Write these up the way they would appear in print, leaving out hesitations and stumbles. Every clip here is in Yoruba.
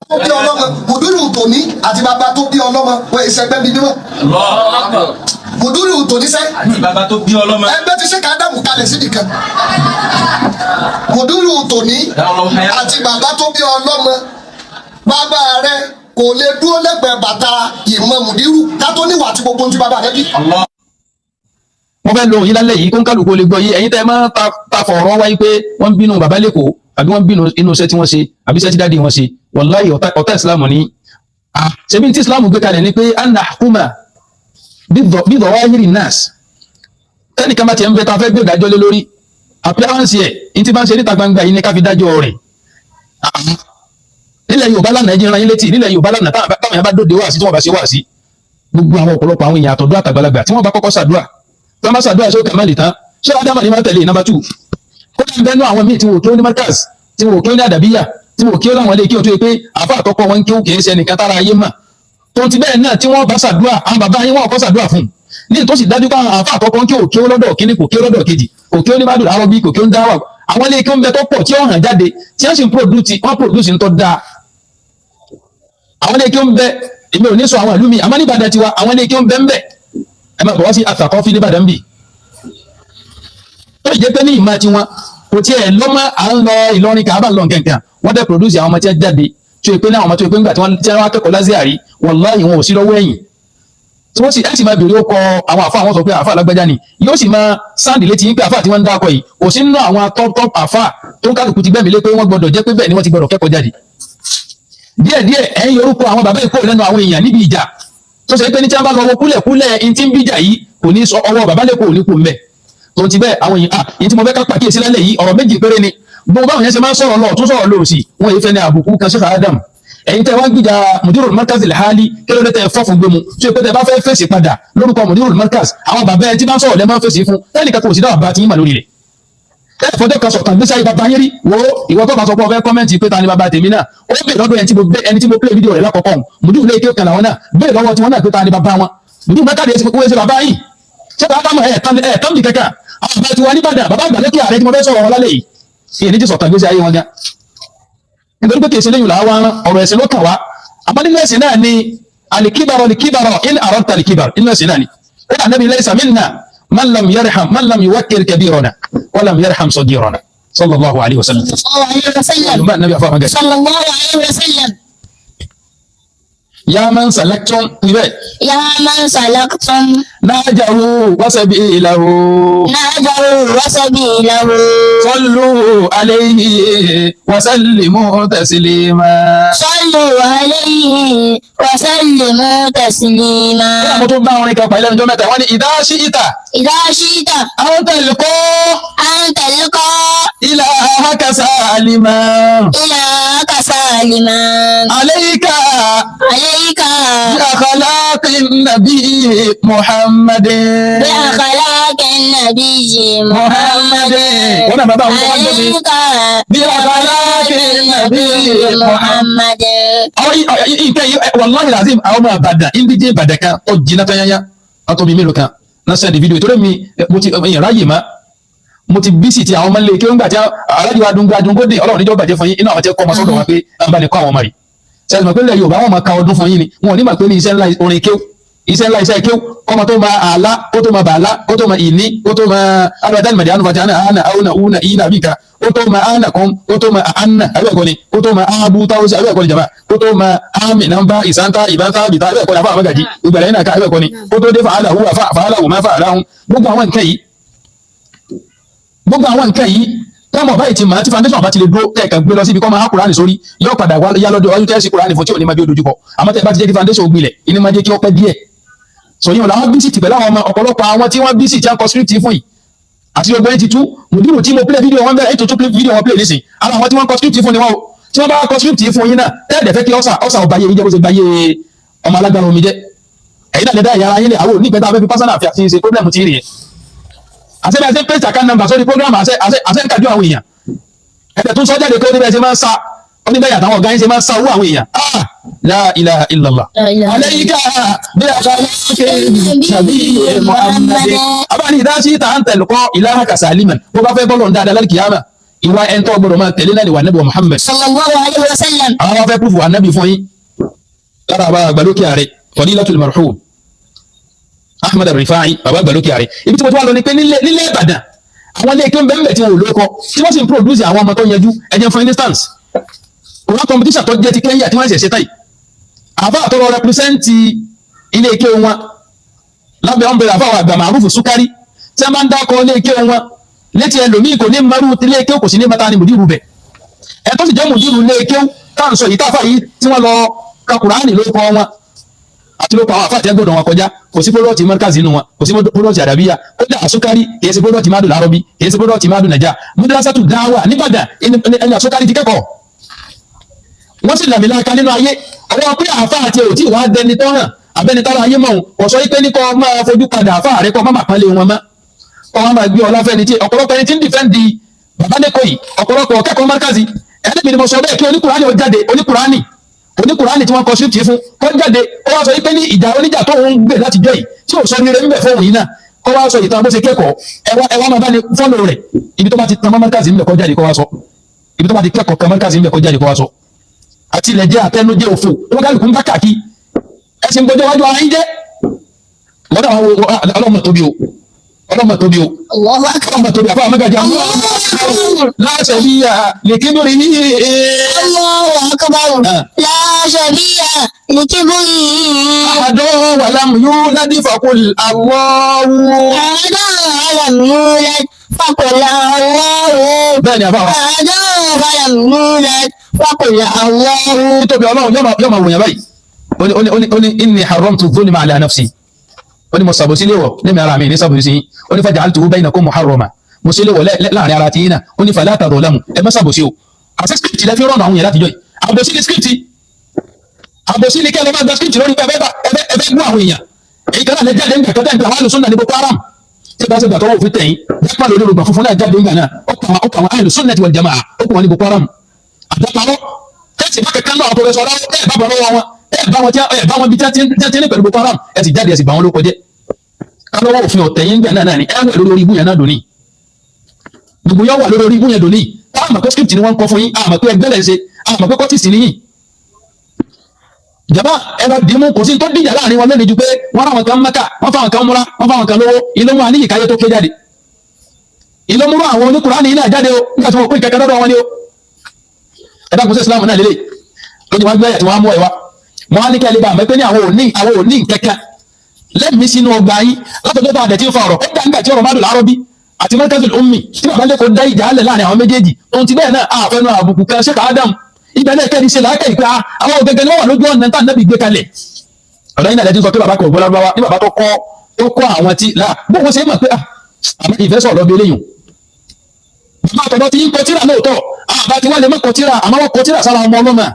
tó bí ọlọ́mọ mùdúrù tòní àti bàbá tó bí ọlọ́mọ wọ́n èsì ẹgbẹ́ bíi mímọ́. mùdúrù tòní sẹ́. àti bàbá tó bí ọlọ́mọ. ẹgbẹ́ ti ṣe ká dàmú kalẹ̀ síbi kan. mùdúrù tòní àti bàbá tó bí ọlọ́mọ bàbá rẹ kò lè dúró lẹ́gbẹ̀ẹ́ bàtà ìmọ̀ mùdírù ká tó níwà tí gbogbo ti bàbá rẹ bí. wọ́n fẹ́ lo òyìn lálẹ́ yìí kó ń kálukú lè gbọ́ yìí ẹ̀yin tẹ́ ẹ máa ta fọ̀rọ̀ wáyé pé wọ́n ń bínú bàbá lẹ́kọ̀ọ́ àbí wọ́n ń bínú inú iṣẹ́ tí wọ́n ṣe àbí iṣẹ́ tí dáàdi wọn ṣe wàláhì ọ̀tá ìsìlámù ní. ṣebí tí ìsìlámù gbé kalẹ̀ ni pé anna hukuma bí dhawahiri nas tẹ́nìkan bá ti ń bẹ ta fẹ́ gbé ìdájọ́ lé lórí appearance ẹ̀ ní tí bá ń ṣe níta gbangba yìí ní ká fi dájọ́ rẹ̀. nílẹ̀ Yorùbá lánàá ẹ̀jẹ̀ ran yín létí nílẹ̀ Yorùbá lánàá táwọn èèyàn bá dóde wá sí tí wọ́n bá ṣe wá sí gbogbo àwọn ọ̀pọ̀lọpọ̀ àwọn èèyàn àtọ̀dọ́ àtàgbàlagbà tí wọ́n bá kọ́kọ́ ṣàdúrà tí wọ́n bá ṣàdúrà ṣé ó kàmá lè tán ṣé ádámà ni máa tẹ̀lé number 2 kó dà ń bẹ́nu àwọn míì tí wò kí ó ní markaz tí wò kí ó ní àdàbíyà tí wò kí ó láwọn ilé kí ó tó yẹ pé àfa àtọ́kọ́ wọn kí ó kì í ṣe ẹnìkan tára ayé mà tó ti bẹ́ẹ̀ náà tí wọ́n bá ṣàdúrà àwọn bàbá yín wọ́n kọ́ ṣàdúrà fún ní ìtòsí dájú pé àwọn àfa àtọ́kọ́ kí ó kí ó lọ́dọ̀ kíní kò kí ó lọ́dọ̀ kejì kò kí ó ní bádùn àrọ́ bí kò kí ó ń dáwà àwọn ilé kí ó ń bẹ tó pọ̀ tí ó hàn jáde tí wọ́n sì ń produce ń tọ́ dáa àwọn ilé kí ó ń bẹ èmi ò ní sọ àwọn ìlú mi àmọ́ níbàdàn tiwa àwọn ilé kí ó ń bẹ ń bẹ ẹ máa bọ̀ wá sí àtàkọ́fí níbàdàn bì tó jẹ́ pé ní ìmọ̀ tiwọn kò tiẹ̀ lọ́mọ à ń lọ Ìlọrin kàábà lọ kẹ̀kẹ́ wọ́n dẹ̀ produce àwọn ọmọ tí wọ́n jáde tó yẹ pé ní àwọn ọmọ tó yẹ pé nígbà tí wọ́n wá kẹ́kọ̀ọ́ lásìárì wàláhì wọn ò sí lọ́wọ́ ẹ̀yìn tí wọ́n sì ẹ̀ sì máa bèrè ó kọ àwọn àfa àwọn sọ pé àfa alágbájá ni yóò sì máa sáǹdì létí pé àfa tí wọ́n ń dákọ̀ yìí kò sí nínú àwọn top àfa tó ń kálukú ti gbẹ̀mí lé pé wọ́n gbọ́dọ̀ jẹ́ pé bẹ́ẹ̀ ni wọ́n ti gbọ́dọ̀ kẹ́kọ̀ọ́ jáde díẹ̀díẹ̀ ẹ̀yin orúkọ àwọn bàbá ìkó lẹ́nu àwọn èèyàn níbi ìjà tó ṣe pé ní tí wọ́n bá lọ wọ kúlẹ̀kúlẹ̀ in tí ń bíjà yìí kò ní sọ ọwọ́ bàbá lẹ́kọ̀ọ́ ní kò ń bẹ̀ tó ti bẹ́ẹ̀ àwọn èèyàn yìí tí mo fẹ́ ká pàkíyèsí lálẹ́ yìí ọ̀rọ̀ méjì péré ni gbogbo báwọn yẹn ṣe máa ń sọ̀rọ̀ lọ tún sọ̀rọ̀ lòsì wọn yìí fẹ́ ní àbùkù kan Sheikh Adam ẹ̀yin tẹ́ wọ́n gbìjà Mudirul Markaz al-Hali kí ló dé tẹ́ fọ́ fún gbẹmu tó yẹ pé tẹ́ bá fẹ́ fèsì padà lórúkọ Mudirul Markaz àwọn bàbá ẹ tí bá ń sọ̀rọ̀ lẹ́ máa ń fèsì fún tẹ́nìkan kò sí dáwà bá ti yín mà lórí rẹ̀ fọjọ́ kan sọ̀tàn gbèsè ayé bàbá yín rí wo ìwọ tó bá sọ pé ọ fẹ́ kọ́mẹ́ǹtì pé ta ni bàbá tèmi náà ó bèèrè lọ́dọ̀ ẹni tí mo play fídíò rẹ̀ lákọ̀ọ́kọ́ ọ̀hún Mudirul ilé ike kan làwọn náà bèèrè lọ́wọ́ tí wọ́n náà pé ta ni bàbá wọn Mudirul Markaz wọ́n ṣe bàbá yìí ṣé bàbá mọ̀ ẹ̀ tán bí kankan àwọn bàbá ti wà níbàdàn bàbá àgbàlẹ́kẹ̀ ààrẹ tí mo fẹ́ sọ̀rọ̀ wọn lálẹ́ yìí èyí ti sọ̀tàn gbèsè ayé wọn gan nítorí pé kì í ṣe lẹ́yìn làwọn ọ̀rọ̀ ẹ̀sìn ló kàn wá àmọ́ nínú ẹ̀sìn náà ni alikibaro in aradta alikibaro nínú ẹ̀sìn náà ni ó dà nabi laysa minna man lam yarham man lam yuwakkir kabirana wa lam yarham saghirana sallallahu alayhi wa sallam. sallallahu alayhi wa sallam. يا من سلكتم يا من سلكتم نهجه وسبيله صلوا عليه وسلموا تسليما صلوا عليه وسلموا تسليما. mo tún bá wọn kan pẹ̀lú ẹnìjọ́ mẹ́ta wọ́n ní إذا شئت أن تلقى إلهك سالما عليك بأخلاق النبي محمد وانا ما بقى عليك بأخلاق النبي محمد والله العظيم او ما بدا ان بيجي بدك او جينا تانيا اتو بي ميلو kan na send video to mi mo ti ráyè má mo ti busy ti àwọn ọmọ le ke ngba ti alaji wa dun gode Ọlọ́run níjọ́ bàjẹ́ fún yín ina àwọn te ko mo sọ́dọ̀ wa pé an ba le ko àwọn ọmọ rí ṣé mo pé le Yorùbá wọn ma ka ọdún fún yín ni wọn ò ní ma pé ní iṣẹ́ ńlá orin kéw iṣẹ́ ńlá iṣẹ́ kéw ọmọ tó ma ala ó tó ma bala ó tó ma ini ó tó ma abadan madianu fatana ana auna una ina bika ó tó ma ana kom ó tó ma anna abe ko ni ó tó ma abu tawsi abe ko ni jama ó tó ma ami namba isanta ibanta bita abe ko na fa magaji ìgbàlẹ̀ ina ka abe ko ni ó tó de fa ala huwa fa ala ma fa ala hun gbogbo àwọn nǹkan yìí tọ́mọ̀ báyìí ti máa tí foundation bá ti lè dúró tẹ́ẹ̀kan gbé lọ síbi kọ́ máa há kùránì sórí yóò padà wá yá lọ́dọ̀ ọdún tẹ́ẹ̀sì kùránì fún tí ò ní máa bí ó dojúkọ àmọ́ tẹ́ẹ̀ bá ti jẹ́ kí foundation gbilẹ̀ ìní máa jẹ́ kí ó pẹ́ díẹ̀ sòyìn làwọn bí sì ti pẹ̀lú àwọn ọmọ ọ̀pọ̀lọpọ̀ àwọn tí wọ́n bí sì ti ń kọ script fún yìí àti ọgbẹ́ ti tú Mudiru tí mo play video wọn bẹ̀rẹ̀ ètò tó play video wọn play nísìn ara àwọn tí wọ́n kọ script fún ni wọ́n tí wọ́n bá kọ script fún yín náà tẹ́ẹ̀dẹ̀ fẹ́ kí ọ̀sà ọba yẹ yín jẹ́ bó ṣe gba yé ọmọ alágbára omi jẹ́ ẹ̀yin náà lè dá ìyá ara yín lè àwọn onígbẹ́ta fẹ́ fi personal affairs ṣe problem ti rí ẹ̀ àṣẹ bí a ṣe ń pèsè account number sórí program àṣẹ ń kájú àwọn èèyàn ẹ̀tẹ̀ tún sọ jáde pé oníbẹ̀ ṣe máa ń sa oníbẹ̀ àtàwọn ọ̀gá yín ṣe máa ń sa owó àwọn èèyàn la ilaha illallah alayka bí àgbàlẹ́kẹ́ nàbí Muhammad abáni ìdásí ta ń tẹ̀lùkọ́ ilahaka saliman bó bá fẹ́ bọ́lọ̀ dáadáa lálkìyàmà ìwà ẹ̀ńtọ́ gbọ́dọ̀ máa tẹ̀lé náà ni wà nábì wa Muhammad. sallallahu alayhi wa sallam. àwọn afẹ́ púpù wà nábì fún yín lára àbá àgbàlókè ààrẹ Fadilatul Marhum Ahmad Rifai bàbá àgbàlókè ààrẹ ibi tí mo ti wá lọ ni pé nílé Ìbàdàn àwọn ilé ike ń bẹ́ẹ̀ tí wọn ò lóko tí wọ́n sì ń produce àwọn ọmọ tó yanjú ẹ̀jẹ̀ for instance òun competition tó jẹ́ ti Kenya tí wọ́n ṣẹ̀ṣẹ̀ táyì àbá àtọ́rọ represent ilé ike wọn lábẹ́ ọ̀nbẹ̀rẹ̀ àfáwọn àgbà Ma'rufu Sukari tí wọ́n bá ń dákọ̀ ilé ike wọn létí ẹlòmíì kò ní mẹ́rù ilé ike kò sí ní mẹ́ta ni mùdírù bẹ̀ ẹ tó sì jẹ́ mùdírù ilé ike táà ń sọ yìí táfà yìí tí wọ́n lọ ka Kùránì ló kọ́ wọn àti ló pa àwọn àfáà tí wọ́n gbọ́dọ̀ wọn kọjá kò sí pọ́lọ́ọ̀tì mọ́kàzì nínú wọn kò sí pọ́lọ́ọ̀tì àdàbíyà kódà Sukari kì í sí pọ́lọ́ọ̀tì Madu Larabi kì í sí pọ́lọ́ọ̀tì Madu Naja Madrasatu Da'wa nìbàdàn ẹni Sukari ti kẹ́kọ̀ọ́ wọ́n sì làmìlaka nínú ayé ọwọ́ pé àáfà àti òtí wàá dẹni tọ́ hàn abẹ́ni tára ayé mọ̀ ọ̀sọ́ yìí pé ní kọ́ máa fojú padà àáfà rẹ kọ́ má pálí wọn mọ́ kọ́ wọn máa gbé ọlá fẹ́ni tí ọ̀pọ̀lọpọ̀ ẹni tí ń dìfẹ́ǹdì bàbá nẹ́kọ̀ yìí ọ̀pọ̀lọpọ̀ kẹ́kọ̀ọ́ márkàzì ẹni mi ni mo sọ bẹ́ẹ̀ kí oníkùránì ó jáde oníkùránì tí wọ́n kọ síríptì fún kọ́ jáde kọ́ wá sọ yìí pé ní ìjà oníjà tó ń gbè láti jọ yìí tí ò sọ ní rẹ níbẹ̀ fóun yìí náà kọ́ wá sọ ìtàn bó ṣe kẹ́kọ̀ọ́ ẹ wá máa bá ní fọ́lọ̀ rẹ̀ ibi tó bá ti tan márkàzì níbẹ̀ kọ́ jáde kọ́ wá sọ ibi tó bá ti kẹ́kọ̀ọ́ kan márkàzì níbẹ̀ kọ́ jáde kọ́ wá sọ àti ilẹ̀ jẹ́ àtẹnujẹ́ òfò wọn kálukú ń bá kàkí ẹsìn gbọdọ̀ wájú ara yín jẹ́ lọ́dọ̀ àwọn ọlọ́mọ tóbi o ọlọ́mọ tóbi o ọlọ́mọ tóbi àfọwọ́ mẹ́gàdì àwọn láṣẹ bí i lè kí lórí ní. Allahu akbar la shabiha li kibri. àádọ́ wà lámù yóò ládì fàkùl Allahu. àádọ́ wà lámù yóò ládì fàkùl Allahu. bẹ́ẹ̀ ni àfọwọ́. àádọ́ wà lámù yóò ládì fàkùl Allahu. nítorí ọlọ́run yóò máa wòyàn báyìí ó ní inni haramtu dhulma ala nafsi ó ní mo sàbòsí léwọ̀ lẹ́mìí ara mi ní sàbòsí yín ó ní faja'altuhu bainakum muharrama mo ṣe léwọ̀ láàrin ara ti yín náà ó ní fala tadhalamu ẹ má sàbòsí o àti script lẹ́fí rọ̀nà àwọn yẹn láti jọ yìí àbòsí ní script àbòsí ní kẹ́lẹ́ máa gba script lórí ẹbẹ́ gbọ́ àwọn èèyàn èyí kan náà lè jáde ńgbà kọ́tà ìgbà wàhálù sunna ní Boko Haram tí bá ṣe gbà tọwọ́ òfin tẹ̀yìn dápá lórí olùgbà funfun náà jáde ńgbà náà ó kà wọn ahlu sunnati wal jamaa ó kù wọn ní Boko Haram àdàpàrọ̀ tẹ́sí bá kẹ́kẹ́ náà àtọ̀rẹ́sọ̀ ọ̀rọ̀ ẹ̀ bá bọ̀ lọ́wọ́ wọn bá wọn bí tí a ti ní pẹ̀lú Boko Haram ẹ sì jáde ẹ sì bá wọn ló kọjẹ́ kálọ́wọ́ òfin ọ̀tẹ̀ yín gbà náà ni ẹ wẹ̀ lórí ibú yẹn náà dòní gbogbo yẹn wà lórí ibú yẹn dòní táwọn àmọ̀ pé script ni wọ́n ń kọ́ fún yín àmọ̀ pé ẹgbẹ́ lẹ̀ ń ṣe àmọ̀ pé kọ́tìsì ni yín jàmbá ẹ̀rọ dìímú kò sí tó dìjà láàrin wọn lẹ́nu ju pé wọ́n ráwọn kan Mẹ́kà wọ́n fáwọn kan múra wọ́n fáwọn kan lówó ilé mú àníyì káyé tó ké jáde ilé múrú àwọn oníkùránì náà jáde o nígbà tí wọ́n pín kẹ̀kẹ́ lọ́dọ̀ wọn ni o ẹ̀dá kò sí Islam náà lélẹ̀ lójú wọn gbẹ́yà tí wọ́n á mú ẹ̀ wá wọn á ní kẹ́lẹ́ bá àmọ́ pé ní àwọn òní kẹ́kẹ́ lẹ́mìí sínú ọgbà yín látọjọ́ tó àdẹ̀ tí ń fa ọ̀rọ̀ ó dá nígbà tí ọ̀rọ̀ Madu Larabi àti Markazul Ummi tí bàbá lẹ́kọ̀ọ́ dá ìjà alẹ̀ láàrin àwọn méjèèjì ohun ti bẹ́ẹ̀ náà àfẹnu àbùkù kan Sheikh Adam ibẹ̀ náà kẹ́ni ṣe làákẹ́ ìpè àwọn ògẹ́gẹ́ ni wọ́n wà lójú ọ̀nà tá nàbì gbé kalẹ̀ ọ̀dọ́ yín náà lẹ́tí sọ pé bàbá kan ògbó lárúbáwá ní bàbá tó kọ́ àwọn tí bó wọ́n ṣe mọ̀ pé àmọ́ ìfẹ́ sọ̀rọ̀ bí eléyìí bàbá àtọ̀dọ́ ti ń kọ tíra lóòótọ́ àbá tí wọ́n lè mọ́ kọ tíra àmọ́ wọ́n kọ tíra sára ọmọ ọlọ́mọ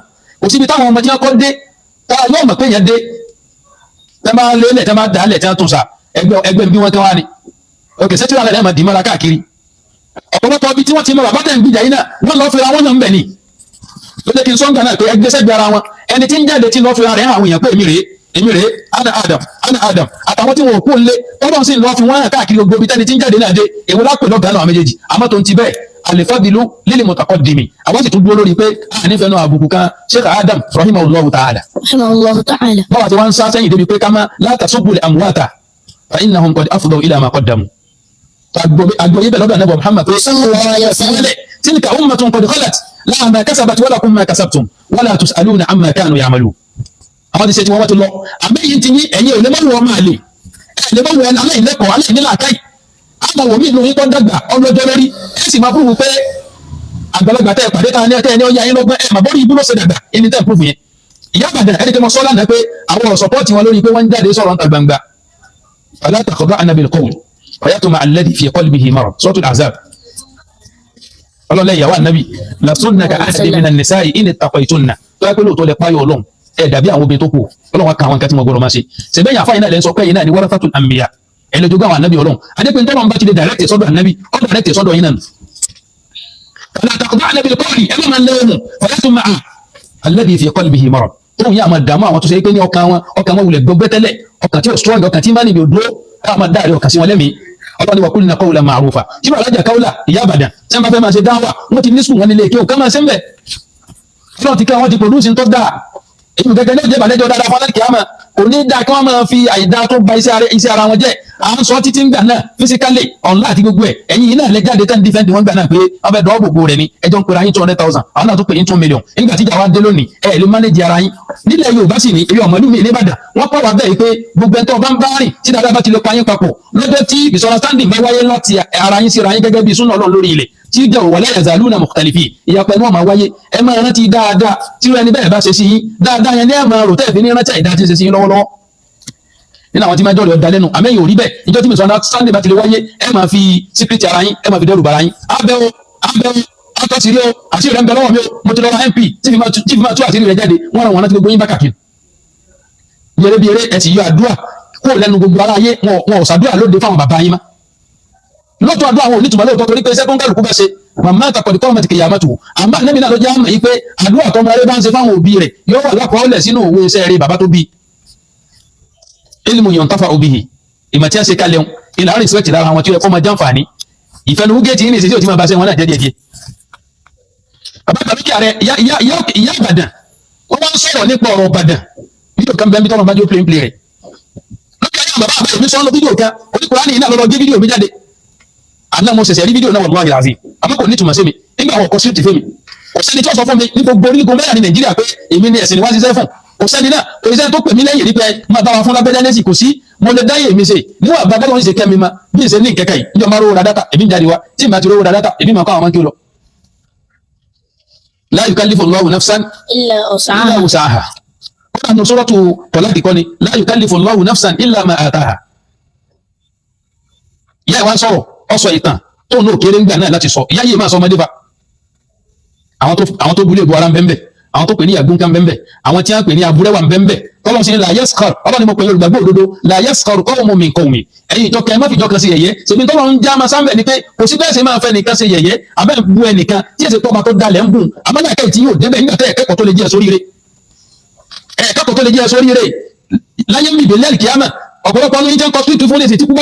kò síbi táwọn ọmọ tí wọ́n kọ́ dé tára yóò mọ̀ pé yẹn dé tẹ́ máa lé lẹ̀ tẹ́ máa dà á lẹ̀ tẹ́ máa tún sa ẹgbẹ́ bí wọ́n tẹ́ wá ni òkè sẹ́tìrà lẹ̀ máa dì mọ́ra káàkiri ọ̀pọ̀lọpọ̀ bí tí wọ́n ti mọ bàbá tẹ̀ ń gbìjà yìí náà wọ́n lọ́ọ́ fẹ́ra wọn náà ń bẹ̀ ni ló jẹ́ kí n sọ́ǹgà náà pé ẹgbẹ́ sẹ́gbẹ́ ara wọn ẹni tí ń jáde tí lọ́ọ́ fẹ́ra rẹ̀ àwọn èèyàn pé èmi rèé ana Adam àtàwọn tí wọn ò kú lé tọ́lọ́ sì lọ́ọ́ fi wọ́n hàn káàkiri gbogbo ibi tẹ́ni tí ń jáde náà dé èwo lápè lọ́gàá náà méjèèjì àmọ́ tó ń ti bẹ́ẹ̀ alifadilu lil mutaqaddimi àwọn sì tún dúró lórí pé a nífẹ̀ẹ́ náà àbùkù kan Sheikh Adam rahimahullahu ta'ala báwa tí wọ́n ń sá sẹ́yìn débi pé ká má la tasubbu al-amwata fa innahum qad afdaw ila ma qaddamu àgbọ̀yé bẹ̀ lọ́dọ̀ Ànábì Muhammad pé tilka ummatun qad khalat laha ma kasabat wa lakum ma kasabtum wa la tus'aluna amma kanu ya'malun àwọn ti ṣe tí wọ́n ti lọ àmẹ́yìn ti yín ẹ̀yin ò lè má wọ máa lè ẹ̀ lè má wọ aláìlẹ́kọ̀ọ́ aláìníláàkáì àmọ́ wò mí ìlú yín tó dàgbà ọlọ́jọ́ lórí ẹ̀ sì máa fúnfún pé àgbàlagbà tẹ́ ẹ̀ pàdé ta ní ẹ̀ ní ọ̀yà yín lọ́gbọ́n ẹ̀ mà bọ́rí ibú ló ṣe dàgbà ẹni tẹ́ ẹ̀ fúnfún yẹn ìyá àbàdàn ẹni tẹ́ mọ sọ́lá náà pé àwọn ọ̀rọ̀ sọ́pọ́ọ̀tì wọn lórí pé wọ́n ń jáde sọ̀rọ̀ níta gbangba fala takhda'na bil qawl fayatma alladhi fi qalbihi marad suratul ahzab ọlọ́lẹ̀ ìyàwó ànábì lasunnaka ahadin minan nisa'i in ittaqaytunna tó yẹ pé lóòótọ́ lẹ páyọ̀ ọlọ́run ẹ̀ dàbí àwọn obìnrin tó kù ọlọ́run kan àwọn nǹkan tí mo gbọ́dọ̀ máa ṣe ṣèbẹ́yìn àfáyín náà lẹ́ sọ pé yìí náà ni warathatul anbiya ẹlẹ́jọ́gbọ́n àwọn ànábì ọlọ́run adépin tọ́lọ́run bá ti lè dàrẹ́tì sọ́dọ̀ ànábì ó dàrẹ́tì sọ́dọ̀ yín náà fala takhda'na bil qawli ẹ má máa lẹ́wọ̀n fayatma alladhi fi qalbihi marad tóun yà máa dààmú àwọn tó ṣe pé ní ọkàn wọn wulẹ̀ gbọgbẹ́ tẹ́lẹ̀ ọkàn tí ò strong ọkàn tí má níbi òdúró káà máa dáàrí ọkàn sí wọn lẹ́mìí ọlọ́ni wa qulna qawlan ma'rufa tí wọ́n alájà káwọ́là ìyá àbàdàn tí wọ́n bá fẹ́ máa ṣe dáwà wọ́n ti ní sùn wọn nílé kéwù ká máa ṣe ń bẹ̀ ọlọ́run ti ká wọ́n ti produce ń tọ́ dáa èyí gẹ́gẹ́ ní ìjẹba lẹ́jọ́ dáadáa fún alákìyàmá kò ní dáa kí wọ́n máa fi àìdá tó ba iṣẹ́ ara wọn jẹ́ à ń sọ títí ń gbà náà physically online àti gbogbo ẹ̀ ẹ̀yin yìí náà lẹ́jáde tán defend wọn gbà náà pé wọ́n fẹ́ dọ́wọ́ gbogbo rẹ̀ ni ẹjọ́ ń pera yín 200,000 àwọn náà tó pè yín 2 million nígbà tí ìjà wa dé lónìí ẹ̀ ló manage ara yín nílẹ̀ Yorùbá sì ní eré ọmọlúmi ìnìbàdàn wọ́n pọ̀ wá bẹ́ẹ̀ pé gbogbo ẹ̀ńtọ́ bá ń bá rìn tí dáadáa bá ti lè pa yín papọ̀ lọ́jọ́ tí misunderstanding bá wáyé láti ara yín síra yín gẹ́gẹ́ bí súnà Ọlọ́run lórí ilẹ̀ tí jẹ́ wala yazaluna mukhtalifin ìyapa ẹnu ọmọ wáyé ẹ máa rántí dáadáa tí ẹni bẹ́ẹ̀ bá ṣe sí yín dáadáa yẹn ní ẹ̀ máa rò tẹ́ẹ̀ fi ní rántí àìdá tí ń ṣe sí yín lọ́wọ́lọ́wọ́ nínú àwọn tí máa jọ́rọ̀ ọ̀dà lẹ́nu àmẹ́yìn ò rí bẹ́ẹ̀ ìjọ tí misunderstanding bá ti lè wáyé ẹ máa fi secret ara yín ẹ máa fi dẹ́rù bara yín abẹ́wò àtọ́sírí o àṣírí rẹ̀ ń bẹ lọ́wọ́ mi o mo ti lọ́wọ́ MP tí fi máa tú àṣírí rẹ̀ jáde wọ́n ràn wọ́n láti gbogbo yín bá kàkiri yẹrẹ bí eré ẹ sì yọ àdúrà kó lẹ́nu gbogbo ara ayé wọn ò ṣàdúrà lóde fáwọn bàbá yín má lọ́tọ̀ àdúrà wọn ò nítumọ̀ lóòótọ́ torí pé iṣẹ́ tó ń kálukú bá ṣe màmá àtàkọ̀dé kọ́ ọmọ ti kìyà mọ́tò àmọ́ ànábì náà ló jẹ́ àmọ̀ yìí pé àdúrà tọmọ rẹ bá ń ṣe fáwọn òbí rẹ̀ yóò wà lákọọ́lẹ̀ sínú òwe iṣẹ́ rẹ̀ bàbá tó bí ilmu yọ̀ntàfà òbíhi ìmọ̀ tí a ṣe kalẹ̀ ìlà àrùn ìsìlẹ̀ tìlára àwọn tí ó yẹ kó máa jàǹfààní ìfẹnuwú géètì yìí ní ìṣesí ò ti máa bá ṣe wọn náà díẹ̀díẹ̀ bàbá tàbí kí ààrẹ ìyá Ìbàdàn ó wá ń sọ̀rọ̀ nípa ọ̀rọ̀ Ìbàdàn fídíò kan bẹ́ẹ̀ bí tọ́lọ́ bá jó play rẹ̀ lókè ayé bàbá àbáyọ̀ mi sọ́nà fídíò kan oníkùránì iná lọ́dọ̀ gé fídíò mi jáde àná mo ṣẹ̀ṣẹ̀ rí fídíò náà wallahi alazim àmọ́ kò ní ìtumọ̀ sí mi nígbà àwọn ọkọ̀ sí ti fẹ́ mi kò sẹ́ni tí ó sọ fún mi ní gbogbo orígun mẹ́rin ní Nàìjíríà pé èmi ni ẹ̀sìn ni wá ṣiṣẹ́ fún kò sẹ́ni náà kò sẹ́ni tó pè mí lẹ́yìn rí pé máa bá wa fún lábẹ́lẹ́ lẹ́sìn kò sí mo lè dáyé mi ṣe níwọ̀n àgbà bọ́lá wọn ṣe kẹ́mi ma bí ìṣe ní ìkẹ́kẹ́ yìí níjọ́ máa rówó ra dátà èmi ń jáde wa tí ìmọ̀ àti rówó ra dátà èmi máa kọ́ àwọn ọmọ kí ó lọ. La yukallifu Allahu nafsan illa wus'aha ó dà nù suratu Talaq kọ́ni la yukallifu Allahu nafsan illa ma ataha. ìyá ìwà ń sọ̀rọ̀ ọ sọ ìtàn tó ń lò kéré ńgbà náà láti sọ ìyá yìí máa sọ ọmọdé fa àwọn tó bulé bu ara ń bẹ́ẹ̀ àwọn tó pè ní àgúnká bẹ́ẹ̀ àwọn tí wọ́n pè ní abúrẹ́wà bẹ́ẹ̀ tọ́lọ́n sí ní la yaskar ọlọ́ni mo pè ní olùgbàgbọ́ òdodo la yaskar qawmun min qawmin ẹ̀yin ìjọkẹ́ má fi ìjọkan sí yẹ̀yẹ́ ṣèbí tọ́lọ́n ń já ma sáńbẹ̀ ni pé kò sí bẹ́ẹ̀ ṣe máa fẹ́ nìkan sí yẹ̀yẹ́ abẹ́ ń bu ẹnìkan tí èsì pọ́ba tó dalẹ̀ ń bùn amọ́nàkẹ́ tí yóò débẹ̀ nígbà tẹ́ ẹ̀kẹ́kọ̀ọ́ tó lè jẹ́ sóríire láyé mi ìbílẹ̀ kìámà ọ̀pọ̀lọpọ̀ ọdún jẹ́ kọ́ tuntun fún ẹ̀sìn tí kú